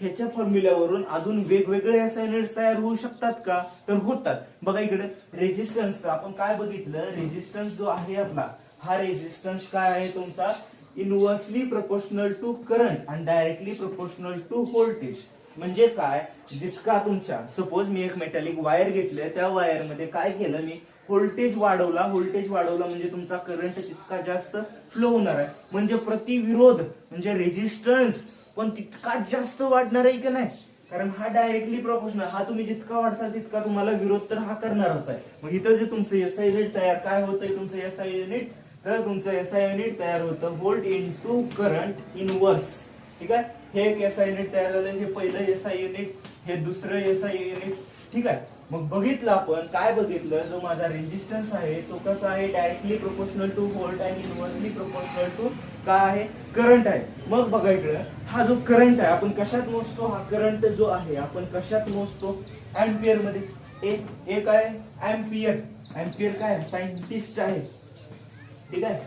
ह्याच्या फॉर्म्युल्यावरून अजून वेगवेगळे एसआय युनिट्स तयार होऊ शकतात का, तर होतात. बघा इकडे रेजिस्टन्स आपण काय बघितलं, रेजिस्टन्स जो आहे आपला, हा रेजिस्टन्स काय आहे तुमचा, इनव्हर्सली प्रोपोर्शनल टू करंट आणि डायरेक्टली प्रोपोर्शनल टू व्होल्टेज. म्हणजे काय, जितका तुमच्या, सपोज मी एक मेटॅलिक वायर घेतले, त्या वायर मध्ये काय केलं मी, व्होल्टेज वाढवला म्हणजे तुमचा करंट तितका जास्त फ्लो होणार आहे. म्हणजे प्रतिविरोध म्हणजे रेजिस्टन्स पण तितका जास्त वाढणार आहे की नाही, कारण हा डायरेक्टली प्रोपोर्शनल, हा तुम्ही जितका वाढताल तितका तुम्हाला विरोध तर हा करणारच आहे. मग इथं जे तुमचं एसआय युनिट तयार काय होतंय, तुमचं एसआय युनिट, तर तुमचं एसआय युनिट तयार होतं व्होल्ट इनटू करंट इनवर्स. ठीक आहे, हे एक एसआय युनिट तयार झालं, हे पहिलं एसआय युनिट, हे दुसरं एसआय युनिट. ठीक आहे, मग बघितलं आपण काय बघितलं, जो माझा रेजिस्टन्स आहे तो कसा आहे, डायरेक्टली प्रोपोर्शनल टू व्होल्ट आणि इनव्हर्सली प्रोपोर्शनल टू काय आहे, करंट आहे. मग बघा इकडं हा जो करंट आहे आपण कशात मोजतो, हा करंट जो आहे आपण कशात मोजतो, एम्पियर मध्ये. एक आहे एम्पियर. एम्पियर काय सायंटिस्ट आहे, ठीक आहे.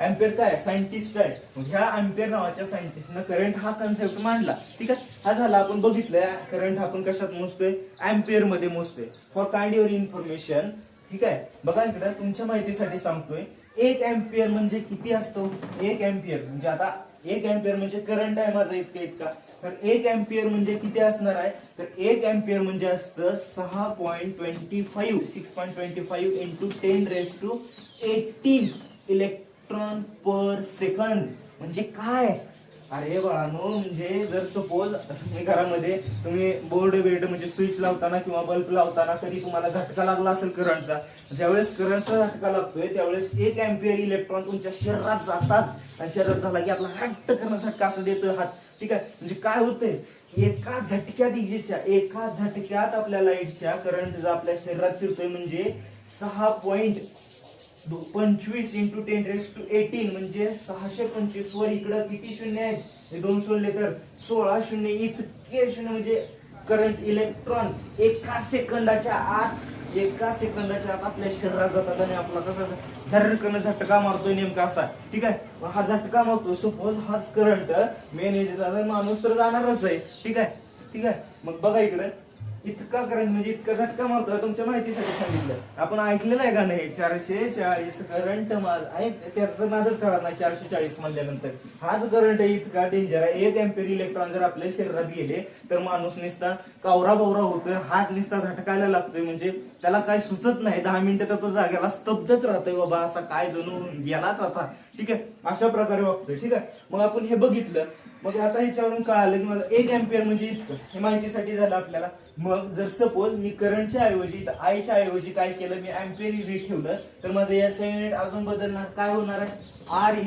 एम्पियर काय सायंटिस्ट आहे. मग ह्या एम्पियर नावाच्या सायंटिस्टनं करंट हा कन्सेप्ट मांडला, ठीक आहे. हा झाला. आपण बघितलं करंट आपण कशात मोजतोय, एम्पियर मध्ये मोजतोय. फॉर काइंड युअर इन्फॉर्मेशन, ठीक आहे. बघा इकडे तुमच्या माहितीसाठी सांगतोय, एक एम्पियर म्हणजे किती असतो, एक एम्पियर म्हणजे आता एक एम्पियर म्हणजे करंट आहे माझा इतका इतका, तर एक एम्पियर म्हणजे किती असणार आहे, तर एक एम्पियर म्हणजे असतं 6.25 इंटू 10⁻18 इलेक्ट्रॉन पर सेकंद. म्हणजे काय, अरे बाळांनो, म्हणजे जर सपोज तुम्ही घरामध्ये तुम्ही बोर्ड म्हणजे स्विच लावताना किंवा बल्ब लावताना कधी तुम्हाला झटका लागला असेल करंटचा, ज्यावेळेस करंटचा झटका लागतोय त्यावेळेस एक एम्पियर इलेक्ट्रॉन तुमच्या शरीरात जातात आणि शरीरात झाला की आपला हट्ट करणं झटका असं देतोय हात, ठीक आहे. म्हणजे काय होतंय, एका झटक्यात आपल्या लाईटच्या करंट जर आपल्या शरीरात शिरतोय म्हणजे 6.25 इंटू 10⁻18 म्हणजे 625 वर इकडं किती शून्य आहेत, हे 2 सोडले तर 16 शून्य, इतके शून्य. म्हणजे करंट इलेक्ट्रॉन एका सेकंदाच्या आत आपल्या शरीरात जातात आणि आपला कसा झटकन झटका मारतोय नेमका असा, ठीक आहे. हा झटका मारतो, सपोज हाच करंट मेन माणूस तर जाणारच आहे, ठीक आहे, ठीक आहे. मग बघा इकडे इतका करंट म्हणजे इतका झटका मारतोय, तुमच्या माहितीसाठी सांगितलं. आपण ऐकलेलं आहे का नाही, 440 करंट त्याचा नादच करत नाही. 440 म्हणल्यानंतर हाच करंट इतका डेंजर आहे. एक एम्पियर इलेक्ट्रॉन जर आपल्या शरीरात गेले तर माणूस निसता कावरा बावरा होतोय, हात निसता झटकायला लागतोय. म्हणजे त्याला काय सुचत नाही, 10 मिनिटं तर तो जागेला स्तब्धच राहतोय, बाबा असा काय जणू गेलाच आता, ठीक आहे. अशा प्रकारे वागतोय, ठीक आहे. मग आपण हे बघितलं. मग आता ह्याच्यावरून कळालं की मला एक एम्पियर म्हणजे इतकं, हे माहितीसाठी झालं आपल्याला. मग जर सपोज मी करंटच्या ऐवजी आयच्या ऐवजी काय केलं, मी एम्पियर युनिट ठेवलं तर माझं एसआय युनिट अजून बदलणार. काय होणार आहे, R =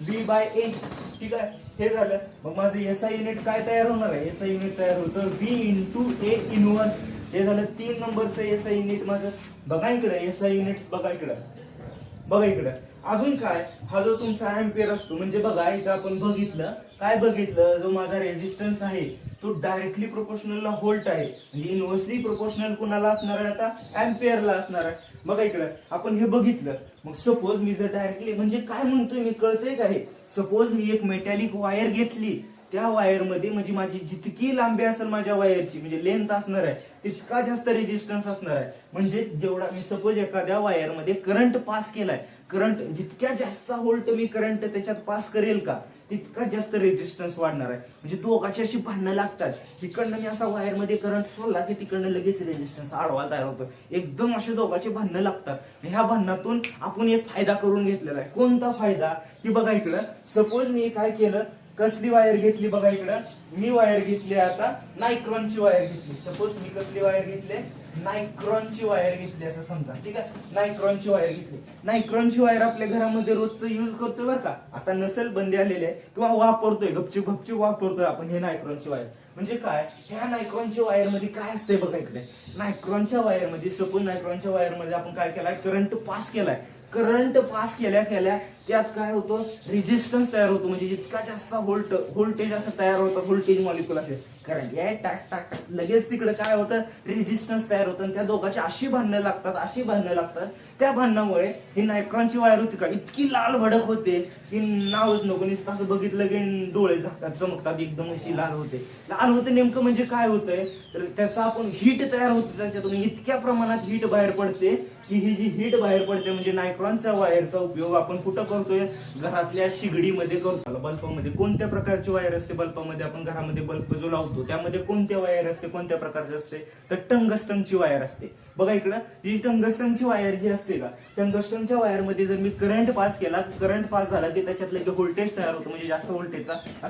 V/A, ठीक आहे. हे झालं. मग माझं एसआय युनिट काय तयार होणार आहे, एसआय युनिट तयार होतं V × A इनव्हर्स. हे झालं 3 नंबरचं एसआय युनिट माझं. बघा इकडे एसआय युनिट, बघा इकडे अजून काय, हा जो तुमचा एम्पियर असतो म्हणजे बघा इथं आपण बघितलं, काय बघितलं, जो माझा रेजिस्टन्स आहे तो डायरेक्टली प्रोपोर्शनल व्होल्ट आहे. म्हणजे इनव्हर्सली प्रोपोर्शनल कुणाला असणार आहे, आता एम्पियरला असणार आहे. बघा इकडे आपण हे बघितलं. मग सपोज मी जर डायरेक्टली, म्हणजे काय म्हणतोय मी, कळतंय का हे, सपोज मी एक मेटॅलिक वायर घेतली, त्या वायर मध्ये म्हणजे माझी जितकी लांबी असेल माझ्या वायरची म्हणजे लेंथ असणार आहे तितका जास्त रेजिस्टन्स असणार आहे. म्हणजे जेवढा मी सपोज एखाद्या वायर मध्ये करंट पास केलाय, करंट जितक्या जास्त व्होल्ट मी करंट त्याच्यात पास करेल का तितका जास्त रेजिस्टन्स वाढणार आहे. म्हणजे दोघांची अशी भांडणं लागतात, तिकडनं मी असा वायर मध्ये करंट सोडला की तिकडनं लगेच रेजिस्टन्स आडवा तयार होतो. एकदम असे दोघांची भांडणं लागतात. ह्या भांडणातून आपण एक फायदा करून घेतलेला आहे. कोणता फायदा, की बघा इकडं सपोज मी काय केलं, कसली वायर घेतली, बघा इकडं मी वायर घेतली आता नायक्रॉनची वायर घेतली. सपोज मी कसली वायर घेतली, नायक्रॉनची वायर घेतली असं समजा, ठीक आहे. नायक्रॉनची वायर घेतली. नायक्रॉनची वायर आपल्या घरामध्ये रोजचं युज करतोय बरं का, आता नसेल बंदी आलेली आहे किंवा वापरतोय, गपचूप वापरतोय आपण हे नायक्रॉनची वायर. म्हणजे काय, ह्या नायक्रॉनच्या वायर मध्ये काय असतंय बघा इकडे, नायक्रॉनच्या वायर मध्ये सपोज नायक्रॉनच्या वायर मध्ये आपण काय केलाय, करंट पास केलाय. करंट पास केल्या त्यात काय होतं, रेजिस्टन्स तयार होतो. म्हणजे जितका जास्त व्होल्टेज असं तयार होतं, व्होल्टेज मॉलिक्युल असेल, करंट या टाक टाक लगेच तिकडे काय होतं, रेजिस्टन्स तयार होतं. त्या दोघांची अशी भांडणं लागतात. त्या भांडणामुळे ही नायक्रॉनची वायर होती का इतकी लाल भडक होते की नावच नको, नुसतं असं बघितलं की डोळे झाकतात, चमकतात, एकदम अशी लाल होते. नेमकं म्हणजे काय होतंय, तर त्याचा आपण हीट तयार होते, त्याच्यातून इतक्या प्रमाणात हीट बाहेर पडते की ही जी हीट बाहेर पडते म्हणजे नायक्रॉनच्या वायरचा उपयोग आपण कुठं करतोय, घरातल्या शिगडीमध्ये करतो. बल्बामध्ये कोणत्या प्रकारची वायर असते, बल्बामध्ये आपण घरामध्ये बल्ब जो लावतो त्यामध्ये कोणत्या वायर असते, कोणत्या प्रकारची असते, तर टंगस्टनची वायर असते. बघा इकडं जी टंगस्टनची वायर जी असते का, टंगस्टनच्या वायर मध्ये जर मी करंट पास केला, करंट पास झाला की त्याच्यातलं जे व्होल्टेज तयार होतो, म्हणजे जास्त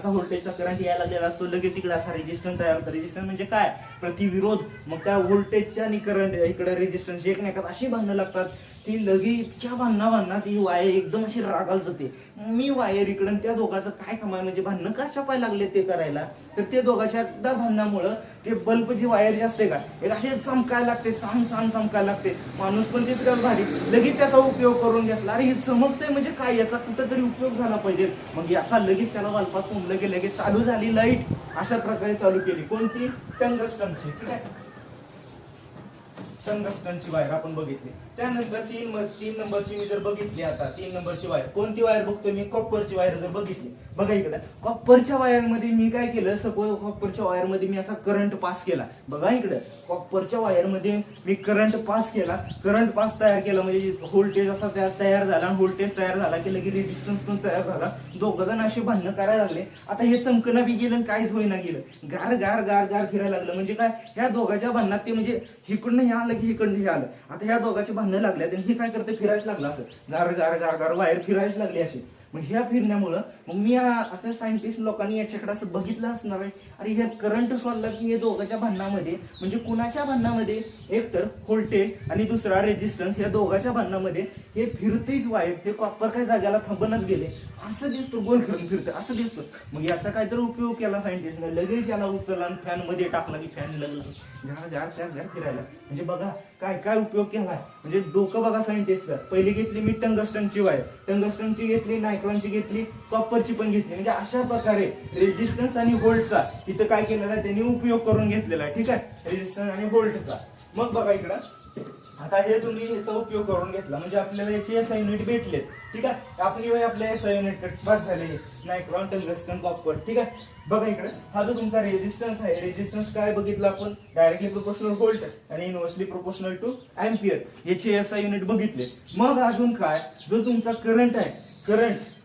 व्होल्टेजचा करंट यायला लागलेला असतो, लगेच तिकडे असा रेजिस्टन्स तयार होतो. रेजिस्टन्स म्हणजे काय, प्रतिविरोध. मग त्या व्होल्टेजच्या आणि करंट इकडे रेजिस्टन्स एकमेकात अशी भांडणं भांडणं लागतात ती लगे इतक्या भांडणा ती वायर एकदम अशी रागाला जाते. मी वायर इकडं त्या दोघांचं काय कमाय म्हणजे भांडणं कशा पाय लागले ते करायला. तर ते दोघांच्या एकदा भांडणामुळं ते बल्बची वायर जी असते का एक असे चमकायला लागते, चमकायला लागते. माणूस पण ते फिरायला भारी लगेच त्याचा उपयोग करून घेतला. अरे हे चमकतंय म्हणजे काय, याचा कुठंतरी उपयोग झाला पाहिजे. मग याचा लगेच त्याला वालपात कोंबलं की लगेच चालू झाली लाईट. अशा प्रकारे चालू केली. कोणती? टंगस्टनची. ठीक आहे, टंगस्टनची वायर आपण बघितली. त्यानंतर तीन नंबरची मी जर बघितली, आता 3 नंबरची वायर कोणती वायर बघतो मी? कॉपरची वायर जर बघितली, बघा इकडे कॉपरच्या वायरमध्ये मी काय केलं, सपोज कॉपरच्या वायरमध्ये मी असा करंट पास केला. बघा इकडे कॉपरच्या वायरमध्ये मी करंट पास केला. करंट पास तयार केला म्हणजे व्होल्टेज असा तयार झाला. व्होल्टेज तयार झाला की लगेच रेजिस्टन्स पण तयार झाला. दोघ जण असे भांडणं करायला लागले. आता हे चमकणं बी गेलं, काहीच होईना गेलं. गार गार गार गार फिरायला लागलं. म्हणजे काय, ह्या दोघांच्या भांडणात ते म्हणजे इकडनं हे आलं की इकडनं हे आलं. आता ह्या दोघांची भांडणं लागल्यात आणि हे काय करते, फिरायच लागलं असं गार गार गार गार वायर फिरायच लागली अशी. मग ह्या फिरण्यामुळं मग मी असं सायंटिस्ट लोकांनी याच्याकडे असं बघितलं असणार आहे, अरे हे करंट सोडला की हे दोघांच्या भांडणामध्ये म्हणजे कुणाच्या भांडणामध्ये, एक तर व्होल्टेज आणि दुसरा रेजिस्टन्स, या दोघांच्या भांडणामध्ये हे फिरतेच वायर. हे कॉपर काय जागेला थांबूनच गेले असं दिसतो, गोल फिरून फिरतं असं दिसतं. मग याचा काहीतरी उपयोग केला सायंटिस्टने. लगेच याला उचलला आणि फॅन मध्ये टाकला की फॅन लगेच गार फिरायला. म्हणजे बघा काय काय उपयोग केलाय. म्हणजे डोकं बघा सायंटिस्टचं. पहिली घेतली मी टंगस्टनची वायर, टंगस्टनची घेतली, नायक्रॉनची घेतली, कॉपरची पण घेतली. म्हणजे अशा प्रकारे रेजिस्टन्स आणि व्होल्टचा इथं काय केलेला आहे त्यांनी उपयोग करून घेतलेला आहे. ठीक आहे, रेजिस्टन्स आणि व्होल्टचा. मग बघा इकडं, आता हे तुम्ही याचा उपयोग करून घेतला म्हणजे आपल्याला याचे एसआय युनिट भेटलेत. ठीक आहे, आपण आपल्या एसआय युनिट बस झाले, नायक्रॉन, टंगस्टन, कॉपर. ठीक आहे, बघा इकडे हा जो तुमचा रेजिस्टन्स आहे, रेजिस्टन्स काय बघितलं आपण, डायरेक्टली प्रोपोर्शनल व्होल्ट आणि इनव्हर्सली प्रोपोर्शनल टू अँपियर, याचे एसआय युनिट बघितले. मग अजून काय, जो तुमचा करंट आहे,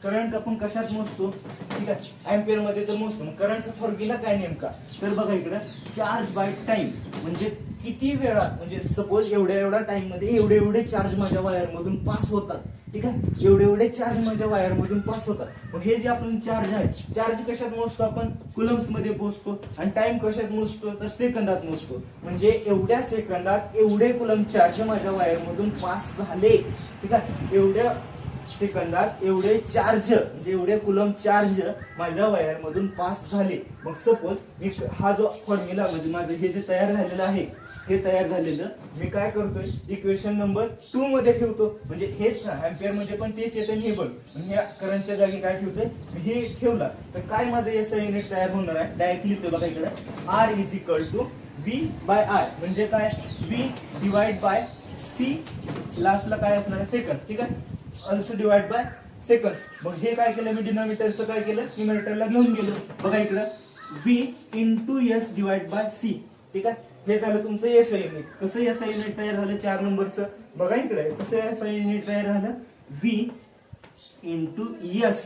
करंट आपण कशात मोजतो, ठीक आहे, अँपियर मध्ये तर मोजतो. करंटचा फॉर्म्युला काय नेमका, तर बघा इकडे चार्ज बाय टाइम, म्हणजे किती वेळात, म्हणजे सपोज एवढ्या टाइम मध्ये एवढे चार्ज माझ्या वायर मधून पास होतात. ठीक आहे, एवढे चार्ज माझ्या वायर मधून पास होतात. मग हे जे आपण चार्ज आहे, चार्ज कशात मोजतो आपण, कुलम्स मध्ये मोजतो. आणि टाइम कशात मोजतो, तर सेकंदात मोजतो. म्हणजे एवढ्या सेकंदात एवढे कुलम चार्ज माझ्या वायर मधून पास झाले. ठीक आहे, एवढ्या सेकंदात एवढे चार्ज, म्हणजे एवढे कुलम चार्ज माझ्या वायर मधून पास झाले. मग सपोज मी हा जो फॉर्म्युला म्हणजे माझं हे जे तयार झालेलं आहे, हे तयार झालेलं मी काय करतोय, इक्वेशन नंबर 2 मध्ये ठेवतो. म्हणजे हेच अँपियर मध्ये पण तेच येते. हे बघ, म्हणजे करंटच्या जागी काय ठेवतोय मी, हे ठेवला तर काय माझं एसआय युनिट तयार होणार आहे. डायरेक्ट लिहितोय बघा इकडे, R is equal to V by I, म्हणजे काय, व्ही डिवाइड बाय सी, लास्टला काय असणार आहे, सेकंड. ठीक आहे, ऑल्सो डिवाइड बाय सेकंड. मग हे काय केलं मी, डिनॉमिनेटरचं काय केलं, न्यूमरेटरला घेऊन गेलो. बघा इकडं V into S divide by C. ठीक आहे, हे झालं तुमचं एसआय युनिट. कसं एसआय युनिट तयार झालं 4 नंबरचं, बघा इकडे कसं एसआय युनिट तयार झालं, V into S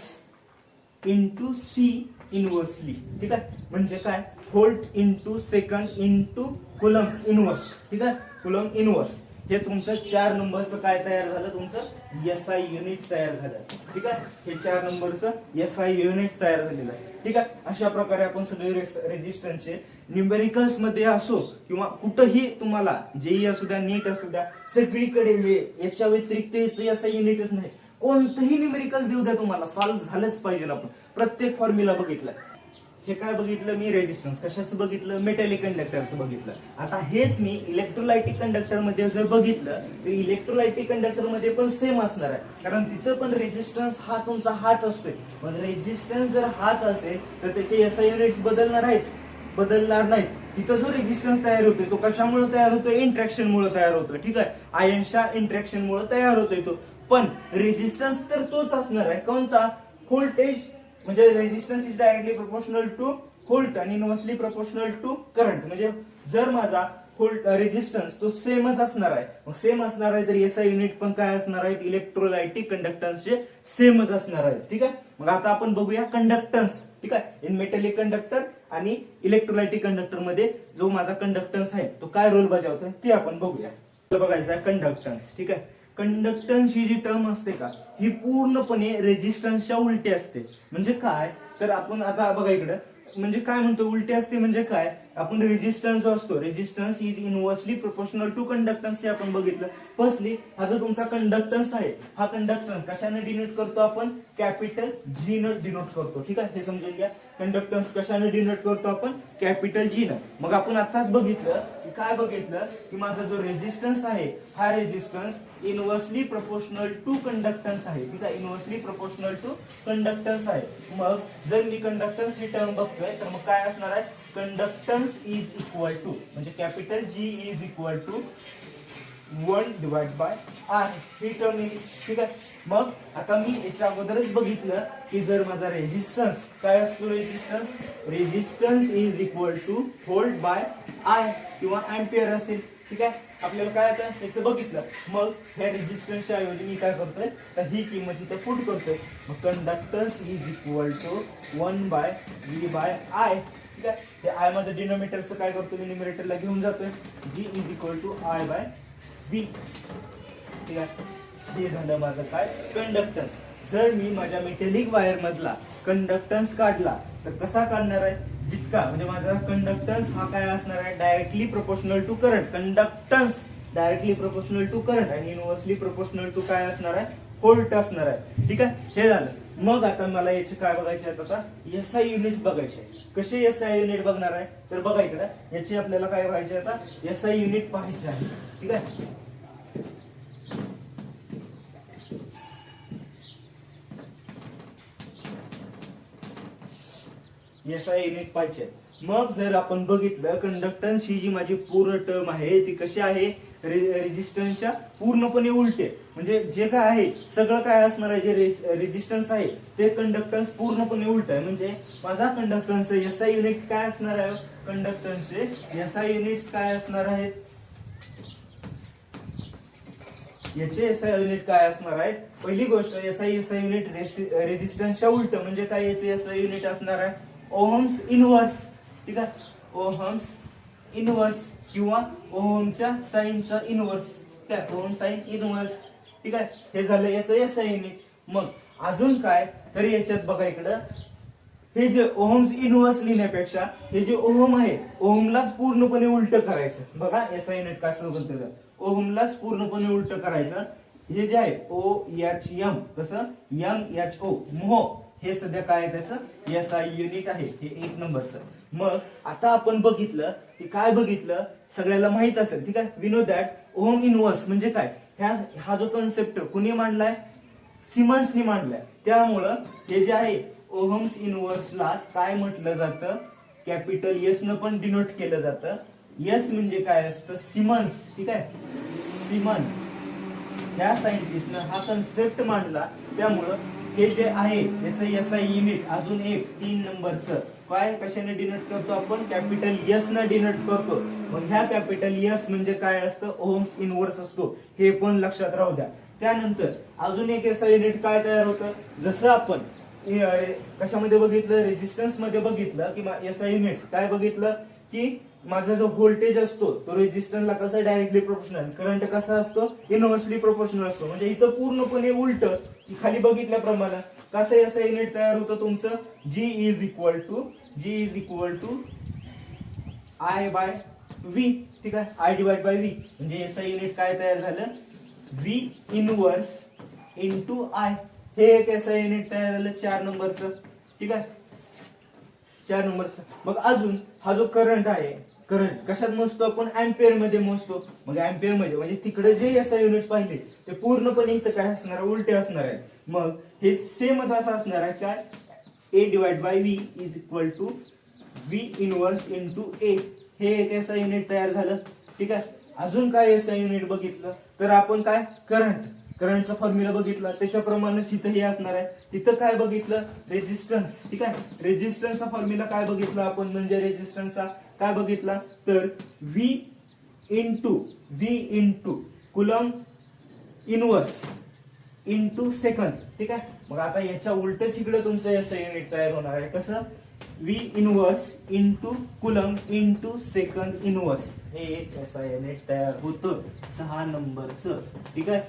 into C inversely. ठीक आहे, म्हणजे काय, volt into second into coulombs inverse. ठीक आहे, कुलम इनव्हर्स. हे तुमचं 4 नंबरचं काय तयार झालं, तुमचं एसआय युनिट तयार झालं. ठीक आहे, हे 4 नंबरचं एसआय युनिट तयार झालेलं आहे. ठीक आहे, अशा प्रकारे आपण सगळे रेजिस्टन्सचे न्यूमेरिकल्स मध्ये असो किंवा कुठंही तुम्हाला जेई असू द्या, नीट असू द्या, सगळीकडे हे याच्या व्यतिरिक्त एसआय युनिटच नाही, कोणतंही न्यूमेरिकल देऊ द्या तुम्हाला सॉल्व्ह झालंच पाहिजे. आपण प्रत्येक फॉर्म्युला बघितला. हे काय बघितलं मी, रेजिस्टन्स. कशाचं बघितलं, मेटॅलिक कंडक्टरचं बघितलं. आता हेच मी इलेक्ट्रोलायटिक कंडक्टर मध्ये जर बघितलं तर इलेक्ट्रोलायटिक कंडक्टर मध्ये पण सेम असणार आहे, कारण तिथं पण रेजिस्टन्स हा तुमचा हाच असतोय. मग रेजिस्टन्स जर हाच असेल तर त्याचे एसआय युनिट्स बदलणार नाहीत. तिथं जो रेजिस्टन्स तयार होतोय तो कशामुळे तयार होतोय, इंट्रॅक्शन मुळे तयार होतोय. ठीक आहे, आयनच्या इंट्रॅक्शन मुळे तयार होतोय तो. पण रेजिस्टन्स तर तोच असणार आहे, कोणता, व्होल्टेज, म्हणजे resistance is directly proportional to volt आणि इनव्हर्सली प्रोपोर्शनल टू करंट. म्हणजे जर माझा व्होल्ट रेजिस्टन्स तो सेमच असणार आहे, मग सेम असणार आहे तर एसआय युनिट पण काय असणार आहेत, इलेक्ट्रोलायटिक कंडक्टन्सचे सेमच असणार आहे. ठीक आहे, मग आता आपण बघूया कंडक्टन्स. ठीक आहे, इन मेटॅलिक कंडक्टर आणि इलेक्ट्रोलायटिक कंडक्टर मध्ये जो माझा कंडक्टन्स आहे तो काय रोल बजावतोय ते आपण बघूया. बघायचं आहे कंडक्टन्स. ठीक आहे, कंडक्टन्स ही जी टर्म असते का, ही पूर्णपणे रेजिस्टन्सच्या उलटी असते. म्हणजे काय, तर आपण आता बघा इकडे, म्हणजे काय म्हणतो उलटी असते म्हणजे काय, आपण रेजिस्टन्स जो असतो, resistance is inversely proportional to conductance हे आपण बघितलं. फर्स्टली हा जो तुमचा कंडक्टन्स आहे, हा कंडक्टन्स कशाने डिनोट करतो आपण? कॅपिटल जी न डिनोट करतो. ठीक आहे, हे समजून घ्या. कंडक्टन्स कशाने डिनोट करतो आपण? कॅपिटल जी न. मग आपण आताच बघितलं की काय बघितलं की माझा जो रेजिस्टन्स आहे, हा resistance inversely proportional to conductance आहे. ठीक आहे, इनव्हर्सली प्रोपोर्शनल टू कंडक्टन्स आहे. मग जर मी कंडक्टन्स ही टर्म बघतोय तर मग काय असणार आहे? कंडक्टन्स इज इक्वल टू, म्हणजे capital G is equal to 1 divide by R, ही टर्म येईल. ठीक आहे, मग आता मी याच्या अगोदरच बघितलं की जर माझा रेजिस्टन्स काय असतो, resistance is equal to volt by I किंवा एम्पियर असेल. ठीक आहे, आपल्याला काय आता याचं बघितलं. मग ह्या रेजिस्टन्सच्या ऐवजी मी काय करतोय तर ही किंमत इथं पुट करतोय. मग conductance is equal to 1 by V by I. ठीक आहे, हे आय माझं डिनोमिनेटरचं काय करतो मी न्यूमरेटरला घेऊन जातोय. G is equal to I by V. ठीक आहे, हे झालं माझं काय? कंडक्टन्स. जर मी माझ्या मेटॅलिक वायर मधला कंडक्टन्स काढला तर कसा काढणार आहे? जितका म्हणजे माझा कंडक्टन्स हा काय असणार आहे? Directly proportional to current. Conductance directly proportional to current आणि इनव्हर्सली प्रोपोर्शनल टू काय असणार आहे? व्होल्ट असणार आहे. ठीक आहे, हे झालं. मग आता मला याचे काय बघायचे आहेत? आता एसआय युनिट बघायचे. कसे एसआय युनिट बघणार आहे? तर बघा इकडे याचे आपल्याला काय पाहिजे? आता एसआय युनिट पाहायचे आहे. ठीक आहे, एसआय युनिट पाहिजे. मग जर आपण बघितलं कंडक्टन्स ही जी माझी पूर्ण टर्म आहे ती कशी आहे? रेजिस्टन्सच्या पूर्णपणे उलटे. म्हणजे जे काय आहे सगळं काय असणार आहे? जे रेजिस्टन्स आहे ते कंडक्टन्स पूर्णपणे उलट आहे. म्हणजे माझा कंडक्टन्स एसआय युनिट काय असणार आहे? कंडक्टन्सचे एसआय युनिट्स काय असणार आहेत? याचे एसआय युनिट काय असणार आहेत? पहिली गोष्ट एसआय युनिट रेजिस्टन्सच्या उलट. म्हणजे काय याचे एसआय युनिट असणार आहे? Ohms inverse. ठीक आहे, ओहम्स इनव्हर्स किंवा ओहमच्या साइनचा इनव्हर्स. काय? Ohm sign inverse. ठीक आहे, हे झालं याचं एसआय युनिट. मग अजून काय? तर याच्यात बघा इकडं हे जे ओहम्स इनव्हर्स लिहिण्यापेक्षा हे जे ओहम आहे ओहमलाच पूर्णपणे उलट करायचं. बघा एसआय युनिट काय सांगतो? ओहमलाच पूर्णपणे उलट करायचं. हे जे आहे ओ एच एम, कसं? एम एच ओ, मोह, हे सध्या काय आहे त्याचं एसआय युनिट आहे. हे 1 नंबरचं. मग आता आपण बघितलं की काय बघितलं? सगळ्याला माहित असेल. ठीक आहे, we know that ohm inverse म्हणजे काय? हा जो कन्सेप्ट कुणी मांडलाय? सिमन्सनी मांडलाय. त्यामुळं हे जे आहे ओहम्स इनव्हर्सला काय म्हटलं जातं? कॅपिटल एस न पण डिनोट केलं जातं. एस म्हणजे काय असतं? सिमन्स. ठीक आहे, सिमन ह्या सायंटिस्टनं हा कन्सेप्ट मांडला. त्यामुळं हे जे आहे याचं एसआय युनिट अजून एक 3 नंबरचं काय कशाने डिनोट करतो आपण? कॅपिटल एस न डिनोट करतो. मग ह्या कॅपिटल एस म्हणजे काय असतं? ओहम्स इनव्हर्स असतो. हे पण लक्षात राहू द्या. त्यानंतर अजून एक एसआय युनिट काय तयार होतं? जसं आपण कशामध्ये बघितलं? रेजिस्टन्स मध्ये बघितलं की एसआय युनिट्स काय बघितलं की माझा जो व्होल्टेज असतो तो रेजिस्टन्सला कसा डायरेक्टली प्रोपोर्शनल, करंट कसा असतो? इनव्हर्सली प्रोपोर्शनल असतो. म्हणजे इथं पूर्णपणे उलट खाली बघितल्याप्रमाणे कसं एसआय युनिट तयार होतं तुमचं? G is equal to I by V. ठीक आहे, आय डिवाइड बाय व्ही. म्हणजे एसआय युनिट काय तयार झालं? V inverse into I. हे एक एसआय युनिट तयार झालं 4 नंबरचं. ठीक आहे, 4 नंबरचं. मग अजून हा जो करंट आहे, करंट कशात मोजतो आपण? एम्पियर मध्ये मोजतो. मग एम्पियर मध्ये म्हणजे तिकडे जे एसआय युनिट पाहिले ते पूर्णपणे इथं काय असणार? उलटे असणार आहे. मग हे सेमच असं असणार आहे काय? A divide by V is equal to V inverse into A. हे एक एसआय युनिट तयार झालं. ठीक आहे, अजून काय एसआय युनिट बघितलं तर आपण काय? करंटचा फॉर्म्युला बघितला. त्याच्याप्रमाणेच इथं हे असणार आहे. तिथं काय बघितलं? रेजिस्टन्स. ठीक आहे, रेजिस्टन्सचा फॉर्म्युला काय बघितला आपण? म्हणजे रेजिस्टन्सचा काय बघितला? तर V into coulomb inverse into second. ठीक आहे, मग आता याच्या उलटच इकडे तुमचं एसआय युनिट तयार होणार आहे. कसं? V inverse into coulomb into second inverse हे एक SI युनिट तयार होतं 6 नंबरचं. ठीक आहे.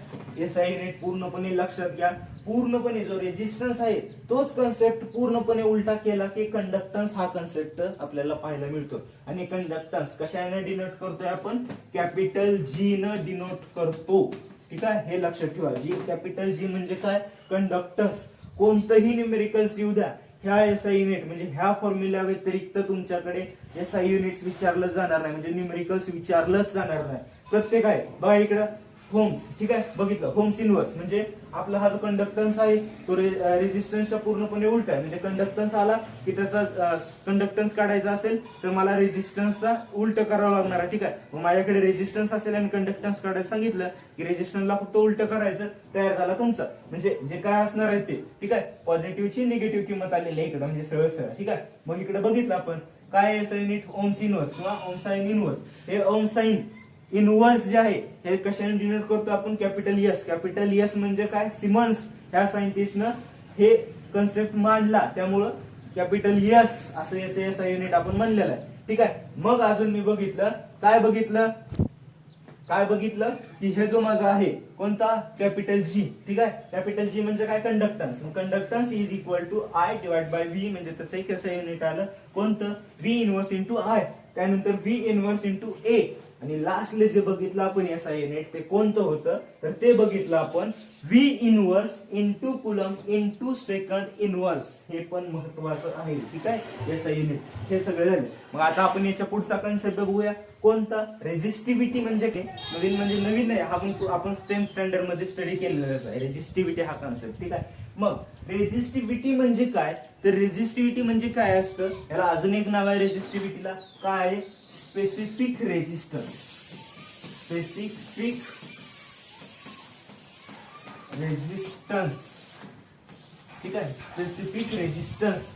SI युनिट पूर्णपणे लक्षात घ्या. पूर्णपणे जो रेजिस्टन्स आहे तोच कन्सेप्ट पूर्णपणे उलटा केला की कंडक्टन्स हा कन्सेप्ट आपल्याला पाहायला मिळतो. आणि कंडक्टन्स कशाने डिनोट करतोय आपण? कॅपिटल G न डिनोट करतो. ठीक आहे. हे लक्षात ठेवा. कॅपिटल G म्हणजे काय? कंडक्टन्स. कोणतंही न्यूमेरिकल्स येऊ द्या, ह्या SI युनिट म्हणजे ह्या फॉर्म्युला व्यतिरिक्त तुमच्याकडे SI युनिट्स विचारलं जाणार नाही, म्हणजे न्यूमेरिकल्स विचारलंच जाणार नाही. प्रत्येक आहे बघा इकडं होम्स. ठीक आहे. बघितलं होम्स इनवर्स म्हणजे आपला हा जो कंडक्टन्स आहे तो रेजिस्टन्सच्या पूर्णपणे उलटा आहे. म्हणजे कंडक्टन्स आला की त्याचा कंडक्टन्स काढायचा असेल तर मला रेजिस्टन्सचा उलट करावं लागणार आहे. ठीक आहे. मग माझ्याकडे रेजिस्टन्स असेल आणि कंडक्टन्स काढायला सांगितलं की रेजिस्टन्सला फक्त उलट करायचं, तयार झाला तुमचा. म्हणजे जे काय असणार आहे ते. ठीक आहे. पॉझिटिव्हची निगेटिव्ह किंमत आलेली आहे इकडे, म्हणजे सरळ सरळ. ठीक आहे. मग इकडे बघितलं आपण काय SI युनिट? ओम्स इनवर्स किंवा ओम साइन इनवर्स. हे ओम साइन इनवर्स जे आहे हे कशाने डिनोट करतो आपण? Capital S. कॅपिटल S म्हणजे काय? सिमन्स ह्या सायंटिस्टनं हे कन्सेप्ट मांडला, त्यामुळं कॅपिटल S असं याचं SI युनिट आपण म्हणलेलं आहे. ठीक आहे. मग अजून मी बघितलं काय बघितलं की हे जो माझा आहे कोणता? Capital G. ठीक आहे. कॅपिटल G म्हणजे काय? Conductance. Conductance is equal to I divide by V, म्हणजे त्याचं एक SI युनिट आलं कोणतं? V inverse into I. त्यानंतर V इनवर्स इंटू A. आणि लास्टले जे बघितलं आपण SI युनिट ते कोणतं होतं? तर ते बघितलं आपण V inverse into coulomb into second inverse. हे पण महत्वाचं आहे. ठीक आहे. SI युनिट हे सगळे झाले. मग आता आपण याच्या पुढचा कन्सेप्ट बघूया कोणता? रेजिस्टिव्हिटी म्हणजे काय? म्हणजे नवीन नाही, आपण 10th स्टँडर्ड मध्ये स्टडी केलेलाच आहे रेजिस्टिव्हिटी हा कन्सेप्ट. ठीक आहे. मग रेजिस्टिव्हिटी म्हणजे काय? तर रेजिस्टिव्हिटी म्हणजे काय असतं? याला अजून एक नाव आहे रेजिस्टिव्हिटीला. काय? Specific resistance. Specific resistance. ठीक आहे. Specific resistance.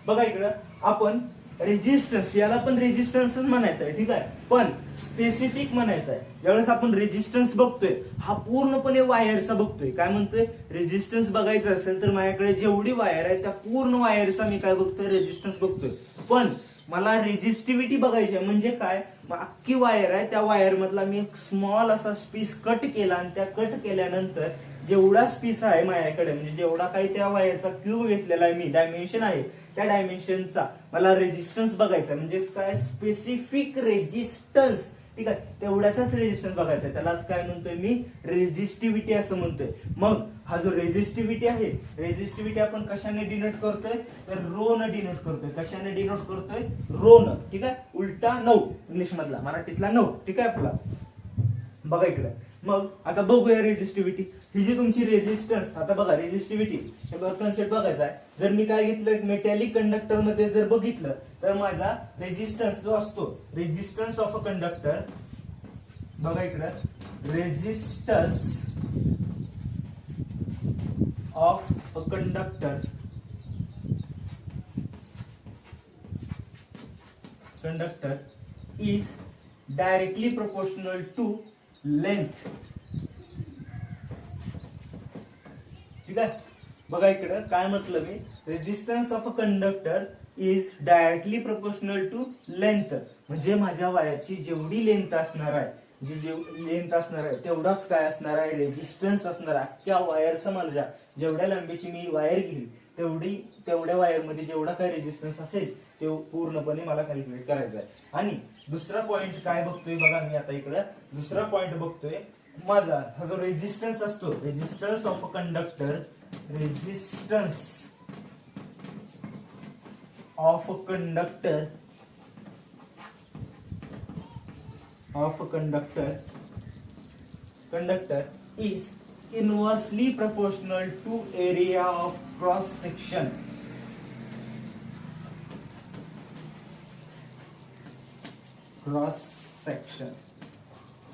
बघा इकडं आपण रेजिस्टन्स याला पण रेजिस्टन्सच म्हणायचं आहे. ठीक आहे. पण स्पेसिफिक म्हणायचं आहे. ज्यावेळेस आपण रेजिस्टन्स बघतोय हा पूर्णपणे वायरचा बघतोय. काय म्हणतोय? रेजिस्टन्स बघायचं असेल तर माझ्याकडे जेवढी वायर आहे त्या पूर्ण वायरचा मी काय बघतोय? रेजिस्टन्स बघतोय. पण मला रेजिस्टिव्हिटी बघायची आहे म्हणजे काय? अख्खी वायर आहे, त्या वायर मधला मी एक स्मॉल असा पीस कट केला आणि त्या कट केल्यानंतर जेवढा पीस आहे माझ्याकडे, म्हणजे जेवढा काही त्या वायरचा क्यूब घेतलेला आहे मी, डायमेन्शन आहे त्या डायमेन्शनचा मला रेजिस्टन्स बघायचा आहे. म्हणजे काय? Specific resistance. ठीक आहे. तेवढ्याचाच रेजिस्टन्स बघायचा, त्यालाच काय म्हणतोय मी? रेजिस्टिव्हिटी असं म्हणतोय. मग हा जो रेजिस्टिव्हिटी आहे, रेजिस्टिव्हिटी आपण कशाने डिनोट करतोय? तर रो न डिनोट करतोय. कशाने डिनोट करतोय? रो न. ठीक आहे. उलटा 9 इंग्लिश मधला, मराठीतला 9. ठीक आहे आपला. बघा इकडे. मग आता बघूया रेजिस्टिव्हिटी. ही जी तुमची रेजिस्टन्स, आता बघा रेजिस्टिव्हिटी हे कन्सेप्ट बघायचा आहे. जर मी काय घेतलं? मेटॅलिक कंडक्टर मध्ये जर बघितलं तर माझा रेजिस्टन्स जो असतो, रेजिस्टन्स ऑफ अ कंडक्टर, बघा इकडं, resistance of a conductor is directly proportional to length. ठीक आहे. बघा इकडं काय म्हटलं मी? Resistance of a conductor is directly proportional to length. म्हणजे माझ्या वायरची जेवढी लेंथ असणार आहे, लेंथ असणार आहे तेवढाच काय असणार आहे? रेजिस्टन्स असणार आहे. अख्ख्या वायरचा माझ्या जेवढ्या लांबीची मी वायर घेईल तेवढ्या वायरमध्ये जेवढा काय रेजिस्टन्स असेल ते पूर्णपणे मला कॅल्क्युलेट करायचं आहे. आणि दुसरा पॉइंट काय बघतोय? बघा मी आता इकडं दुसरा पॉइंट बघतोय. माझा हा जो रेजिस्टन्स असतो, resistance of a conductor, resistance of a conductor is inversely proportional to area of cross section.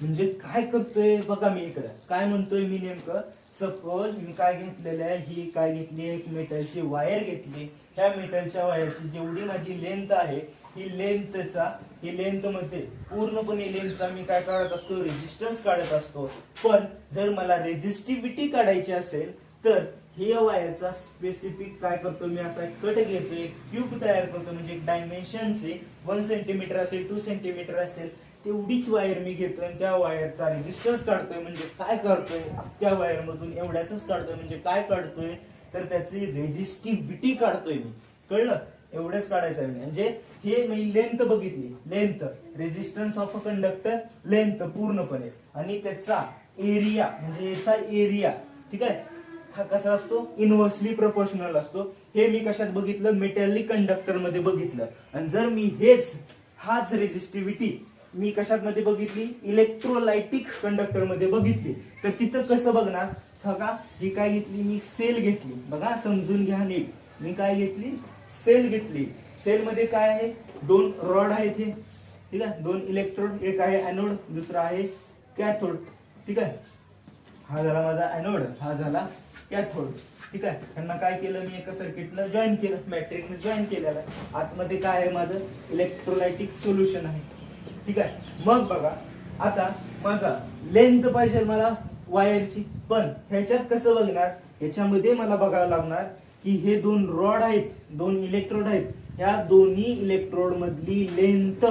म्हणजे काय करतोय? बघा मी इकडे काय म्हणतोय मी नेमकं? सपोज मी काय घेतलेलं आहे, ही काय घेतली? एक मेटलची वायर घेतली. ह्या मेटलच्या वायरची जेवढी माझी लेंथ आहे ही लेंथ मध्ये पूर्णपणे लेंथचा मी काय काढत असतो? रेजिस्टन्स काढत असतो. पण जर मला रेजिस्टिव्हिटी काढायची असेल तर हे वायरचा स्पेसिफिक काय करतो मी, असा कट घेतो, एक क्यूब तयार करतो, म्हणजे एक डायमेन्शनचे 1 सेंटीमीटर असेल 2 सेंटीमीटर असेल तेवढीच वायर मी घेतोय आणि त्या वायरचा रेजिस्टन्स काढतोय. म्हणजे काय करतोय, त्या वायर मधून एवढ्याच काढतोय. म्हणजे काय काढतोय तर त्याची रेजिस्टिव्हिटी काढतोय मी. कळलं, एवढंच काढायचं आहे. म्हणजे हे मी लेंथ बघितली, length resistance of a conductor length पूर्णपणे, आणि त्याचा एरिया म्हणजे याचा एरिया, ठीक आहे, हा कसा असतो, इनव्हर्सली प्रोपोर्शनल असतो. हे मी कशात बघितलं, मेटॅलिक कंडक्टर मध्ये बघितलं. आणि जर मी हाच रेजिस्टिव्हिटी मी कशात मध्ये बघितली, इलेक्ट्रोलायटिक कंडक्टर मध्ये बघितली, तर तिथं कसं बघणार, बघा ही काय घेतली मी, सेल घेतली. बघा समजून घ्या नीट, मी काय घेतली, सेल घेतली. सेल मध्ये काय आहे, 2 रॉड आहेत हे, ठीक आहे, 2 इलेक्ट्रोड, एक आहे एनोड दुसरा आहे कॅथोड. ठीक आहे, हा झाला माझा एनोड, हा झाला कॅथोड. ठीक आहे, त्यांना काय केलं मी, एका सर्किटला जॉईन केलं, मॅट्रिकने जॉईन केलेलं आहे. आतमध्ये काय आहे माझं, इलेक्ट्रोलायटिक सोल्युशन आहे. ठीक आहे, मग बघा आता माझा लेंथ पाहिजे मला वायरची, पण ह्याच्यात कसं बघणार, ह्याच्यामध्ये मला बघायला लागणार की हे 2 रॉड आहेत, 2 इलेक्ट्रोड आहेत, ह्या दोन्ही इलेक्ट्रोड मधली लेंथ,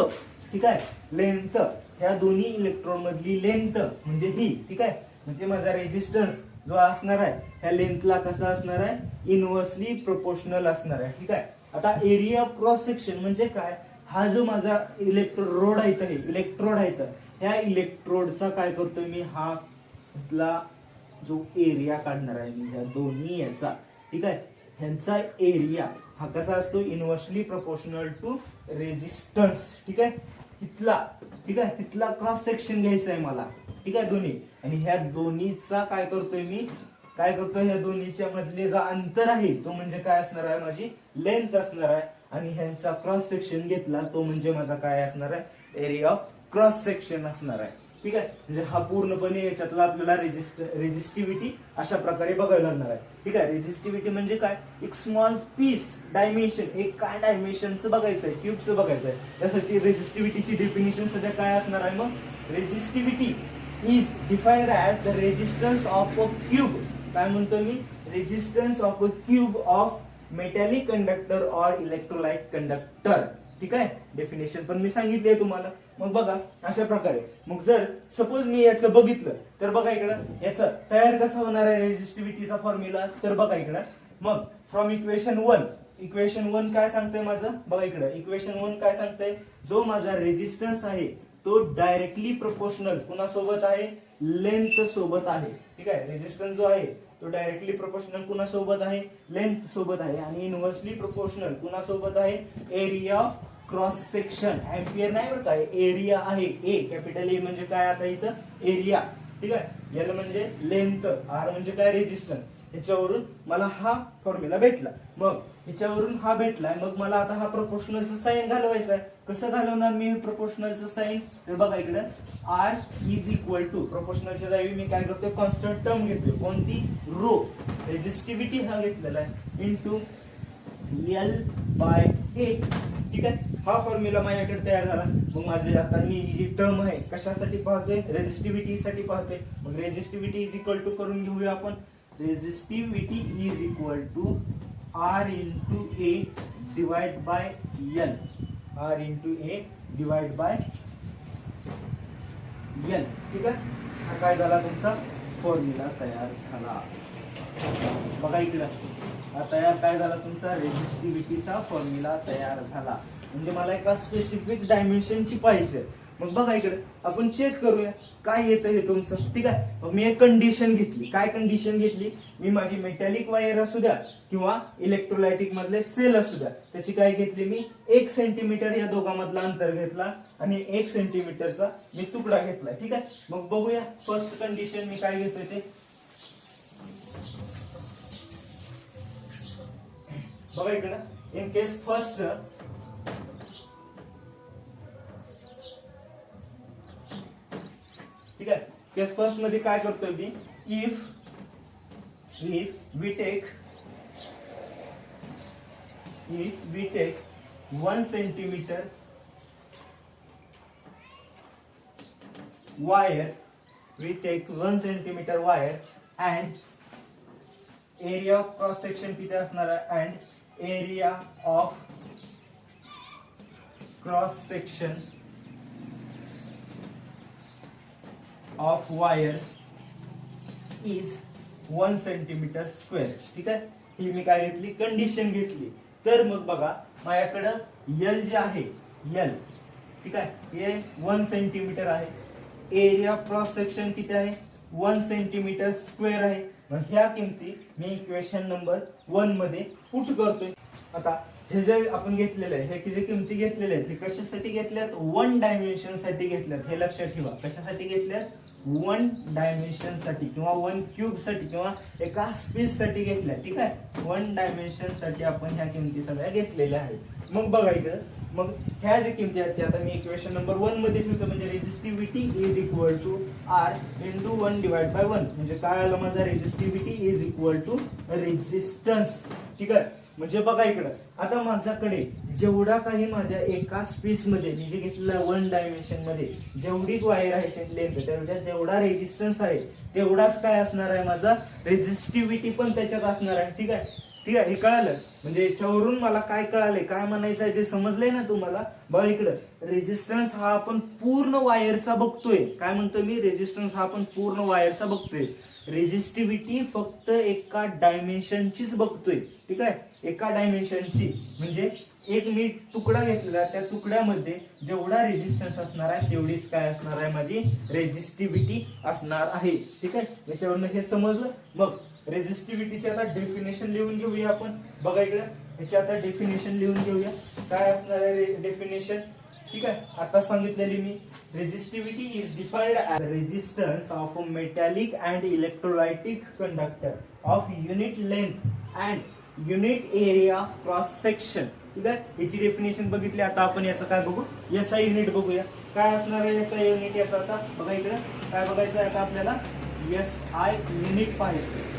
ठीक आहे, लेंथ, ह्या दोन्ही इलेक्ट्रोड मधली लेंथ म्हणजे ही, ठीक आहे, म्हणजे माझा रेजिस्टन्स जो असणार आहे ह्या लेंथला कसा असणार आहे, इनव्हर्सली प्रोपोर्शनल असणार आहे. ठीक आहे, आता एरिया क्रॉस सेक्शन म्हणजे काय, हा जो माझा इलेक्ट्रोड आहे, इलेक्ट्रोड आहे, ह्या इलेक्ट्रोडचा काय करतोय मी, हा इथला जो एरिया काढणार आहे मी ह्या दोन्ही याचा, ठीक आहे, ह्यांचा एरिया हा कसा असतो, इनव्हर्सली प्रोपोर्शनल टू रेजिस्टन्स. ठीक आहे, तिथला, ठीक आहे, तिथला क्रॉस सेक्शन घ्यायचा आहे मला. ठीक आहे, दोन्ही, आणि ह्या दोन्हीचा काय करतोय मी, काय करतोय, ह्या दोन्हीच्या मधले जो अंतर आहे तो म्हणजे काय असणार आहे, माझी लेंथ असणार आहे. आणि ह्यांचा क्रॉस सेक्शन घेतला तो म्हणजे माझा काय असणार आहे, एरिया ऑफ क्रॉस सेक्शन असणार आहे. ठीक आहे, म्हणजे हा पूर्णपणे याच्यातला आपल्याला रेजिस्टिव्हिटी अशा प्रकारे बघायला लागणार आहे. ठीक आहे, रेजिस्टिव्हिटी म्हणजे काय, एक स्मॉल पीस डायमेन्शन, एक काय डायमेन्शनचं बघायचं आहे, क्यूबचं बघायचं आहे. त्यासाठी रेजिस्टिव्हिटीची डेफिनेशन सध्या काय असणार आहे, मग resistivity is defined as the resistance of a cube. काय म्हणतो मी, resistance of a cube of metallic conductor और इलेक्ट्रोलाइट कंडक्टर. ठीक आहे, डेफिनेशन पण मी सांगितली आहे तुम्हाला. मग बघा अशा प्रकारे, मग जर सपोज मी याचं बघितलं तर बघा इकडं, याचं तयार कसं होणार आहे रेजिस्टिव्हिटीचा फॉर्म्युला, तर बघा इकडं, मग फ्रॉम इक्वेशन 1, इक्वेशन 1 काय सांगतंय माझं, बघा इकडं, इक्वेशन 1 काय सांगतंय, जो माझा रेजिस्टन्स आहे तो डायरेक्टली प्रोपोर्शनल कुणासोबत आहे, लेंथ सोबत आहे. ठीक आहे, रेजिस्टन्स जो आहे तो डायरेक्टली प्रोपोर्शनल कुणासोबत आहे, लेंथ सोबत आहे. आणि इनव्हर्सली प्रोपोर्शनल कुणासोबत आहे, area of cross section. Ampere नाही बरं काय, एरिया आहे, ए कॅपिटल ए म्हणजे काय, आता इथं एरिया. ठीक आहे, एल म्हणजे लेंथ, आर म्हणजे काय, रेजिस्टन्स. ह्याच्यावरून मला हा फॉर्म्युला भेटला. मग ह्याच्यावरून हा भेटलाय, मग मला आता हा प्रोपोर्शनलचं साइन घालवायचा आहे. कसं घालवणार मी प्रोपोर्शनलचं साइन, तर बघा इकडं, आर इज इक्वल टू, प्रोपोर्शनलच्या जागी मी काय करतोय, कॉन्स्टंट टर्म घेतोय, कोणती, रो, रेजिस्टिव्हिटी हा घेतलेला आहे, इंटू एल बाय ए. ठीक आहे, हा फॉर्म्युला माझ्याकडे तयार झाला. मग माझे आता मी जी टर्म आहे कशासाठी पाहतोय, रेजिस्टिव्हिटी साठी पाहतोय. मग रेजिस्टिव्हिटी इज इक्वल टू करून घेऊया आपण, resistivity is equal to R into A divide by L, R into A divide by L. ठीक आहे, हा काय झाला तुमचा फॉर्म्युला तयार झाला. बघा इकडं, हा तयार काय झाला तुमचा, रेजिस्टिव्हिटीचा फॉर्म्युला तयार झाला. म्हणजे मला एका स्पेसिफिक डायमेन्शनची पाहिजे. मग बघा इकडे आपण चेक करूया काय येतं हे तुमचं. ठीक आहे, मग मी एक कंडिशन घेतली. काय कंडिशन घेतली, मी माझी मेटॅलिक वायर असू द्या किंवा इलेक्ट्रोलायटिक मधले सेल असू द्या, त्याची काय घेतली मी, 1 सेंटीमीटर या दोघांमधला अंतर घेतला आणि 1 सेंटीमीटरचा मी तुकडा घेतला. ठीक आहे, मग बघूया फर्स्ट कंडिशन मी काय घेतोय ते. बघा इकडे, इन केस फर्स्ट, ठीक आहे, केस फर्स्ट मध्ये काय करतोय मी, if we take 1 centimetre wire, we take 1 centimeter wire and area of cross section किती असणार आहे and area of cross section of wire is 1 centimetre square. ठीक आहे, ही मी काय घेतली कंडिशन घेतली. तर मग बघा माझ्याकडं एल जे आहे एल, ठीक आहे, हे 1 सेंटीमीटर आहे. एरिया क्रॉस सेक्शन किती आहे 1 सेंटीमीटर स्क्वेअर आहे. मग ह्या किमती मी इक्वेशन नंबर 1 मध्ये पुट करतोय. आता हे जे आपण घेतलेलं आहे हे जे किमती घेतलेल्या आहेत हे कशासाठी घेतल्यात 1 डायमेन्शन साठी घेतल्यात. हे लक्षात ठेवा, कशासाठी घेतल्यात 1 डायमेन्शन साठी किंवा 1 क्यूब साठी किंवा एका स्पेस साठी घेतल्या. ठीक आहे, 1 डायमेन्शन साठी आपण ह्या किमती सगळ्या घेतलेल्या आहेत. मग बघा इकडं, मग ह्या ज्या किमती आहेत त्या आता मी इक्वेशन नंबर 1 मध्ये ठेवतो. म्हणजे resistivity is equal to R into 1 divide by 1. म्हणजे काय आलं माझा resistivity is equal to resistance. ठीक आहे, म्हणजे बघा इकडं आता माझ्याकडे जेवढा काही माझ्या एका स्पेस मध्ये मी जे घेतलेला 1 डायमेन्शन मध्ये जेवढी वायर आहे लेंथ त्याच्या जेवढा रेझिस्टन्स आहे तेवढाच काय असणार आहे माझा रेझिस्टिव्हिटी पण त्याच्यात असणार आहे. ठीक आहे, ठीक आहे, हे कळालं. म्हणजे याच्यावरून मला काय कळालंय, काय म्हणायचं आहे ते समजलंय ना तुम्हाला. बघा इकडं रेझिस्टन्स हा आपण पूर्ण वायरचा बघतोय. काय म्हणतो मी, रेझिस्टन्स हा आपण पूर्ण वायरचा बघतोय. रेझिस्टिव्हिटी फक्त एका डायमेन्शनचीच बघतोय. ठीक आहे, एका डायमेन्शनची म्हणजे एक मी तुकडा घेतलेला त्या तुकड्यामध्ये जेवढा रेझिस्टन्स असणार आहे तेवढीच काय असणार आहे माझी रेझिस्टिव्हिटी असणार आहे. ठीक आहे, याच्यावरून हे समजलं. मग रेझिस्टिव्हिटीचे आता डेफिनेशन लिहून घेऊया आपण. बघा इकडे ह्याची आता डेफिनेशन लिहून घेऊया. काय असणार आहे डेफिनेशन. ठीक आहे, आता सांगितलेली मी resistivity is defined as resistance of a metallic and electrolytic conductor of unit length and unit area cross section. ठीक आहे, याची डेफिनेशन बघितली. आता आपण याचं काय बघू, एसआय युनिट बघूया. काय असणार आहे एसआय युनिट याचा. आता बघा इकडे काय बघायचं आहे आता आपल्याला एसआय युनिट पाहायचं.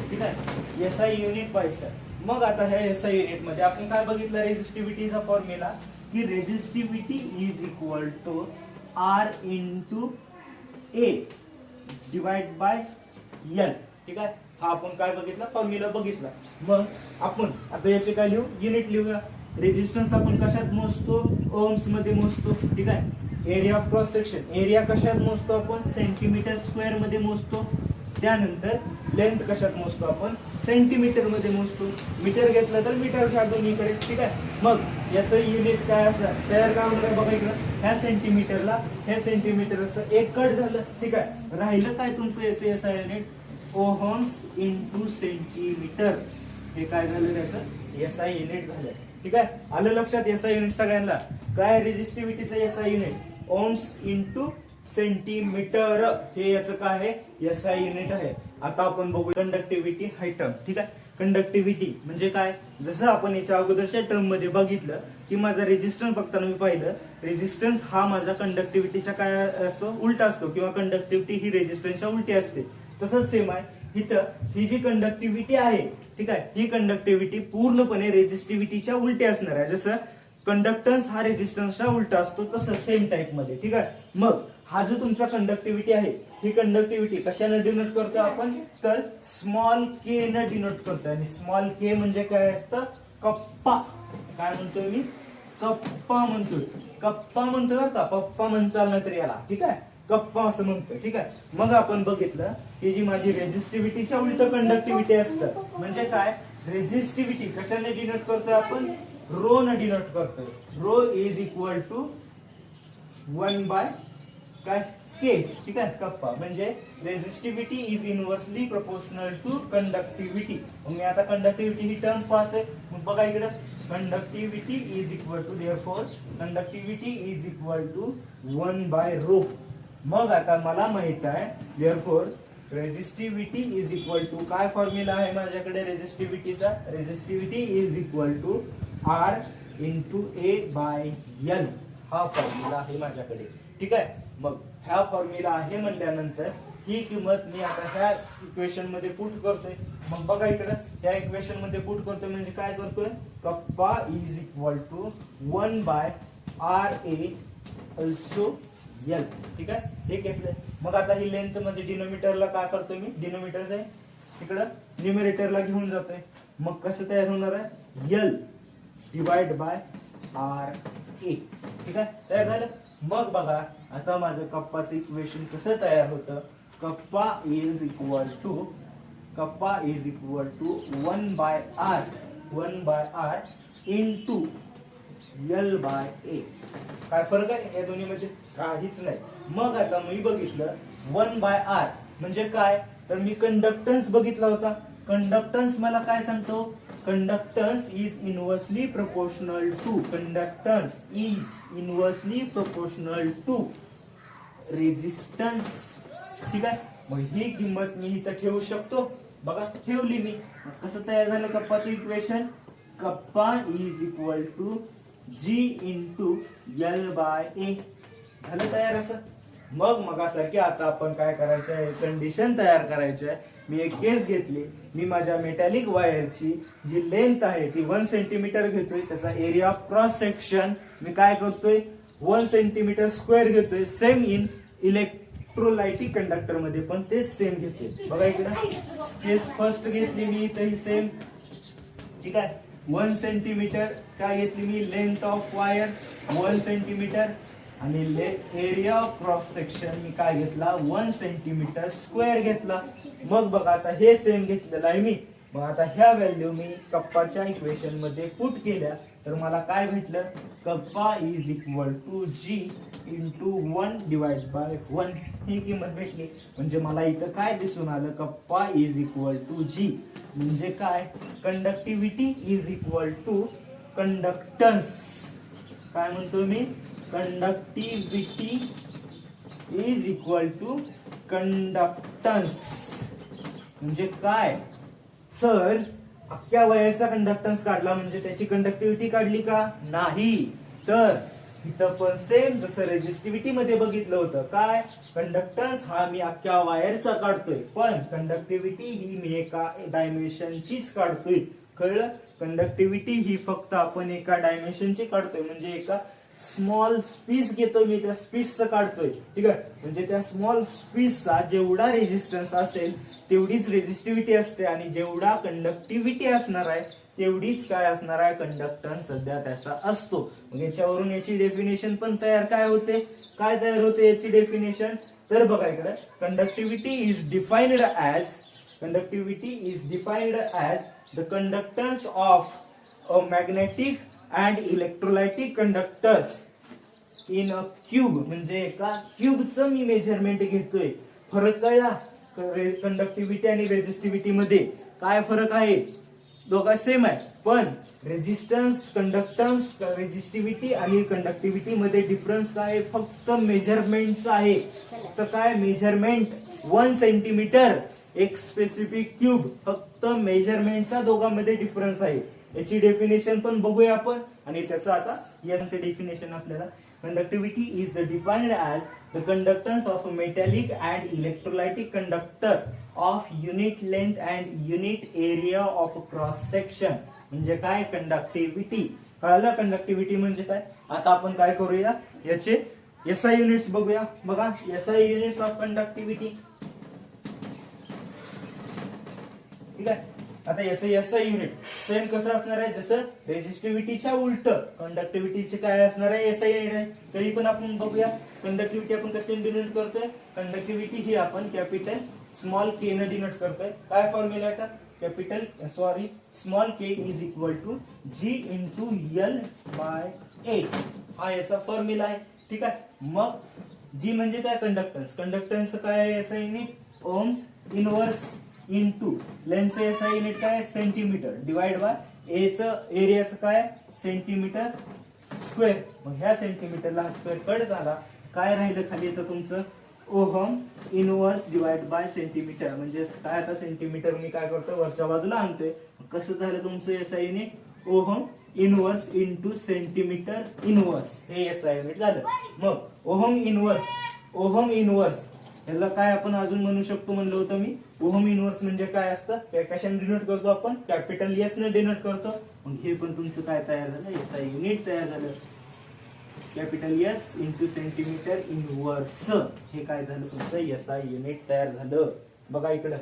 ठीक आहे, एसआय युनिट पाहायचं. मग आता ह्या एसआय युनिट मध्ये आपण काय बघितलं रेझिस्टिव्हिटीचा फॉर्म्युला की resistivity is equal to R into A divide by L. ठीक आहे, हा आपण काय बघितला फॉर्म्युला बघितला. मग आपण आता याचे काय लिहू, युनिट लिहूया. रेझिस्टन्स आपण कशात मोजतो, ओम्स मध्ये मोजतो. ठीक आहे, area of cross section area कशात मोजतो आपण सेंटीमीटर स्क्वेअर मध्ये मोजतो. त्यानंतर लेंथ कशात मोजतो आपण सेंटीमीटर मध्ये मोजतो. मीटर घेतलं तर मीटर घ्या दोन्हीकडे. ठीक आहे, मग याचं युनिट काय असणार तयार काय होणार बघा इकडं ह्या सेंटीमीटरला ह्या सेंटीमीटरचं एक कट झालं. ठीक आहे, राहिलं काय तुमचं SI unit ohms into centimetre. हे काय झालं त्याचं एसआय युनिट झालं. ठीक आहे, आलं लक्षात एसआय युनिट सगळ्यांना. काय रेझिस्टिव्हिटीचं SI unit ohms into centimetre. हे याचं काय आहे एसआय युनिट आहे. आता आपण बघू कंडक्टिव्हिटी हाय टर्म. ठीक आहे, कंडक्टिव्हिटी म्हणजे काय, जसं आपण याच्या अगोदरच्या टर्म मध्ये बघितलं की माझा रेझिस्टन्स बघताना मी पाहिलं रेझिस्टन्स हा माझा कंडक्टिव्हिटीच्या काय असतो उलटा असतो किंवा कंडक्टिव्हिटी ही रेझिस्टन्सच्या उलटी असते. तसंच सेम आहे इथं ही जी कंडक्टिव्हिटी आहे. ठीक आहे, ही कंडक्टिव्हिटी पूर्णपणे रेझिस्टिव्हिटीच्या उलटी असणार आहे. जसं कंडक्टन्स हा रेझिस्टन्सच्या उलटा असतो तसं सेम टाइप मध्ये. ठीक आहे, मग हा जो तुमचा कंडक्टिव्हिटी आहे ही कंडक्टिव्हिटी कशाने डिनोट करतो आपण तर स्मॉल के न डिनोट करतो. आणि स्मॉल के म्हणजे काय असतं कप्पा. काय म्हणतोय मी कप्पा म्हणतोय. कप्पा म्हणतोय का पप्पा म्हणचाल ना तर याला. ठीक आहे, कप्पा असं म्हणतोय. ठीक आहे, मग आपण बघितलं की जी माझी रेझिस्टिव्हिटीच्या उलट कंडक्टिव्हिटी असतं म्हणजे काय रेझिस्टिव्हिटी कशाने डिनोट करतोय आपण रो न डिनोट करतोय. Rho is equal to 1 by काय के. ठीक आहे, कप्पा म्हणजे resistivity is inversely proportional to conductivity. मी आता कंडक्टिव्हिटी ही टर्म पाहतोय. मग बघा इकडे conductivity is equal to therefore conductivity is equal to 1 by rho. मग आता मला माहित आहे therefore resistivity is equal to काय फॉर्म्युला आहे माझ्याकडे रेझिस्टिव्हिटीचा resistivity is equal to R into A by L. हा फॉर्म्युला आहे माझ्याकडे. ठीक आहे, मग ह्या फॉर्म्युला आहे म्हणल्यानंतर ही किंमत मी आता ह्या इक्वेशन मध्ये पुट करतोय. मग बघा इकडे ह्या इक्वेशन मध्ये पुट करतोय म्हणजे काय करतोय kappa is equal to 1 by R A also L. ठीक आहे, हे घेतलंय. मग आता ही लेंथ म्हणजे डिनोमिटरला काय करतोय मी डिनोमिटर आहे इकडं न्यूमरेटरला घेऊन जातोय, मग कसं तयार होणार आहे, एल डिवाइड बाय आर ए. ठीक आहे, तयार झालं. मग बघा आता माझं कप्पाचं इक्वेशन कसं तयार होतं, kappa is equal to 1 by R into L by A. काय फरक आहे या दोन्हीमध्ये, काहीच नाही. मग आता मी बघितलं 1 बाय आर म्हणजे काय, तर मी कंडक्टन्स बघितला होता. कंडक्टन्स मला काय सांगतो, conductance is inversely proportional to resistance. ठीक आहे, मग ही किंमत मी इथं ठेवू शकतो. बघा ठेवली मी. कसं तयार झालं कप्पाचं equation, kappa is equal to G into L by A. झालं तयार असं. मग मगासारखी आता आपण काय करायचं आहे, कंडिशन तयार करायची आहे. मी एक केस घेतली, मी माझ्या मेटॅलिक वायरची जी लेंथ आहे ती 1 सेंटीमीटर घेतोय, त्याचा एरिया ऑफ क्रॉस सेक्शन मी काय करतोय 1 सेंटीमीटर स्क्वेअर घेतोय. सेम इन इलेक्ट्रोलाइटिक कंडक्टर मध्ये पण तेच सेम घेतोय. बघा इकडे केस फर्स्ट घेतली मी इथे ही सेम. ठीक आहे, 1 सेंटीमीटर काय घेतली मी, लेंथ ऑफ वायर 1 सेंटीमीटर आणि एरिया ऑफ क्रॉस सेक्शन मी काय घेतला 1 सेंटीमीटर स्क्वेअर घेतला. मग बघा आता हे सेम घेतलेलं आहे मी. मग आता ह्या व्हॅल्यू मी कप्पाच्या इक्वेशन मध्ये पुट केल्या तर मला काय भेटलं, kappa is equal to G into 1 divide by 1 ही किंमत भेटली. म्हणजे मला इथं काय दिसून आलं, कप्पा इज इक्वल टू जी म्हणजे काय, conductivity is equal to conductance. काय म्हणतो मी, conductivity is equal to conductance. म्हणजे काय, सर अख्ख्या वायरचा कंडक्टन्स काढला म्हणजे त्याची कंडक्टिव्हिटी काढली का, नाही. तर इथं पण सेम जसं रेजिस्टिव्हिटी मध्ये बघितलं होतं, काय कंडक्टन्स हा मी अख्ख्या वायरचा काढतोय, पण कंडक्टिव्हिटी ही मी एका डायमेन्शनचीच काढतोय. कळलं, कंडक्टिव्हिटी ही फक्त आपण एका डायमेन्शनची काढतोय, म्हणजे एका स्मॉल स्पीस घेतोय मी, त्या स्पीसचं काढतोय. ठीक आहे, म्हणजे त्या स्मॉल स्पीसचा जेवढा रेजिस्टन्स असेल तेवढीच रेजिस्टिव्हिटी असते आणि जेवढा कंडक्टिव्हिटी असणार आहे तेवढीच काय असणार आहे, कंडक्टन्स सध्या त्याचा असतो. मग याच्यावरून याची डेफिनेशन पण तयार काय होते, काय तयार होते याची डेफिनेशन, तर बघा इकडे conductivity is defined as the conductance of a magnetic and electrolytic conductors in a cube. म्हणजे एका क्यूबचं मी मेजरमेंट घेतोय. फरक कळला, कंडक्टिव्हिटी आणि रेजिस्टिव्हिटी मध्ये काय फरक आहे, दोघा सेम आहे, पण रेजिस्टन्स, कंडक्टन्स, रेजिस्टिव्हिटी आणि कंडक्टिव्हिटी मध्ये डिफरन्स काय, फक्त मेजरमेंटचा आहे. फक्त काय मेजरमेंट, 1 सेंटीमीटर एक स्पेसिफिक क्यूब, फक्त मेजरमेंटचा दोघांमध्ये डिफरन्स आहे. याची डेफिनेशन पण बघूया आपण आणि त्याचं आता याचं डेफिनेशन आपल्याला, conductivity is defined as the conductance of a metallic and electrolytic conductor of unit length and unit area of cross section. म्हणजे काय, कंडक्टिव्हिटी. कळलं कंडक्टिव्हिटी म्हणजे काय. आता आपण काय करूया, याचे एसआय युनिट्स बघूया. बघा एसआय युनिट्स ऑफ कंडक्टिव्हिटी. ठीक आहे, आता याचं एसआय युनिट सेम कसं असणार आहे, जसं रेजिस्टिव्हिटीच्या उलट कंडक्टिव्हिटीचे काय असणार आहे, एसआय युनिट आहे. तरी पण आपण बघूया कंडक्टिव्हिटी आपण कशी डिनोट करतोय. कंडक्टिव्हिटी ही आपण कॅपिटल स्मॉल के न डिनोट करतोय. काय फॉर्म्युला आहे, small K is equal to G into L by A. हा याचा फॉर्म्युला आहे. ठीक आहे, मग जी म्हणजे काय, कंडक्टन्स काय आहे, SI unit ohms inverse into लेंथचं एसआय युनिट काय, सेंटीमीटर डिवाइड बाय ए चं एरियाचं काय, सेंटीमीटर स्क्वेअर. मग ह्या सेंटीमीटरला स्क्वेअर कट झाला, काय राहिलं खाली तर तुमचं ohm inverse divide by centimetre. म्हणजे काय, आता सेंटीमीटर मी काय करतो वरच्या बाजूला आणतोय. कसं झालं तुमचं SI unit, ohm inverse into centimetre inverse, हे एसआय युनिट झालं. मग ओहम इनवर्स याला काय आपण अजून म्हणू शकतो, म्हणलं होतं मी, ओहम इनवर्स म्हणजे काय असतं, कशाने डिनोट करतो आपण, कॅपिटल एस ने डिनोट करतो. मग हे पण तुमचं काय तयार झालं, एसआय युनिट तयार झालं, capital S into centimetre inverse. हे काय झालं तुमचं एसआय युनिट तयार झालं. बघा इकडं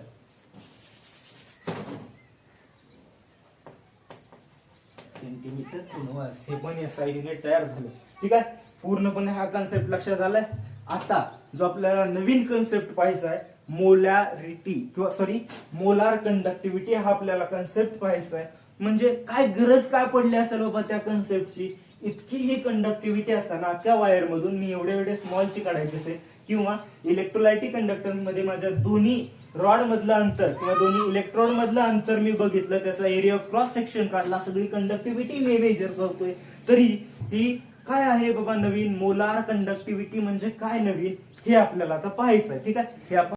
सेंटीमीटर इनव्हर्स, हे पण SI युनिट तयार झालं. ठीक आहे, पूर्णपणे हा कन्सेप्ट लक्षात आलाय. आता जो आपल्याला नवीन कन्सेप्ट पाहायचा आहे, मोलॅरिटी किंवा सॉरी मोलार कंडक्टिव्हिटी, हा आपल्याला कन्सेप्ट पाहायचा आहे. म्हणजे काय गरज काय पडली असेल बाबा त्या कन्सेप्टची, इतकी ही कंडक्टिव्हिटी असताना अख्ख्या वायर मधून मी एवढे एवढे स्मॉलची काढायचे असेल, किंवा इलेक्ट्रोलायटिक कंडक्टन्स मध्ये माझ्या दोन्ही रॉड मधलं अंतर किंवा दोन्ही इलेक्ट्रोड मधलं अंतर मी बघितलं, त्याचा एरिया ऑफ क्रॉस सेक्शन काढला, सगळी कंडक्टिव्हिटी मी मेजर करतोय, तरी ही काय आहे बाबा नवीन मोलार कंडक्टिव्हिटी म्हणजे काय नवीन, हे आपल्याला आता पाहायचं आहे. ठीक आहे, हे आपण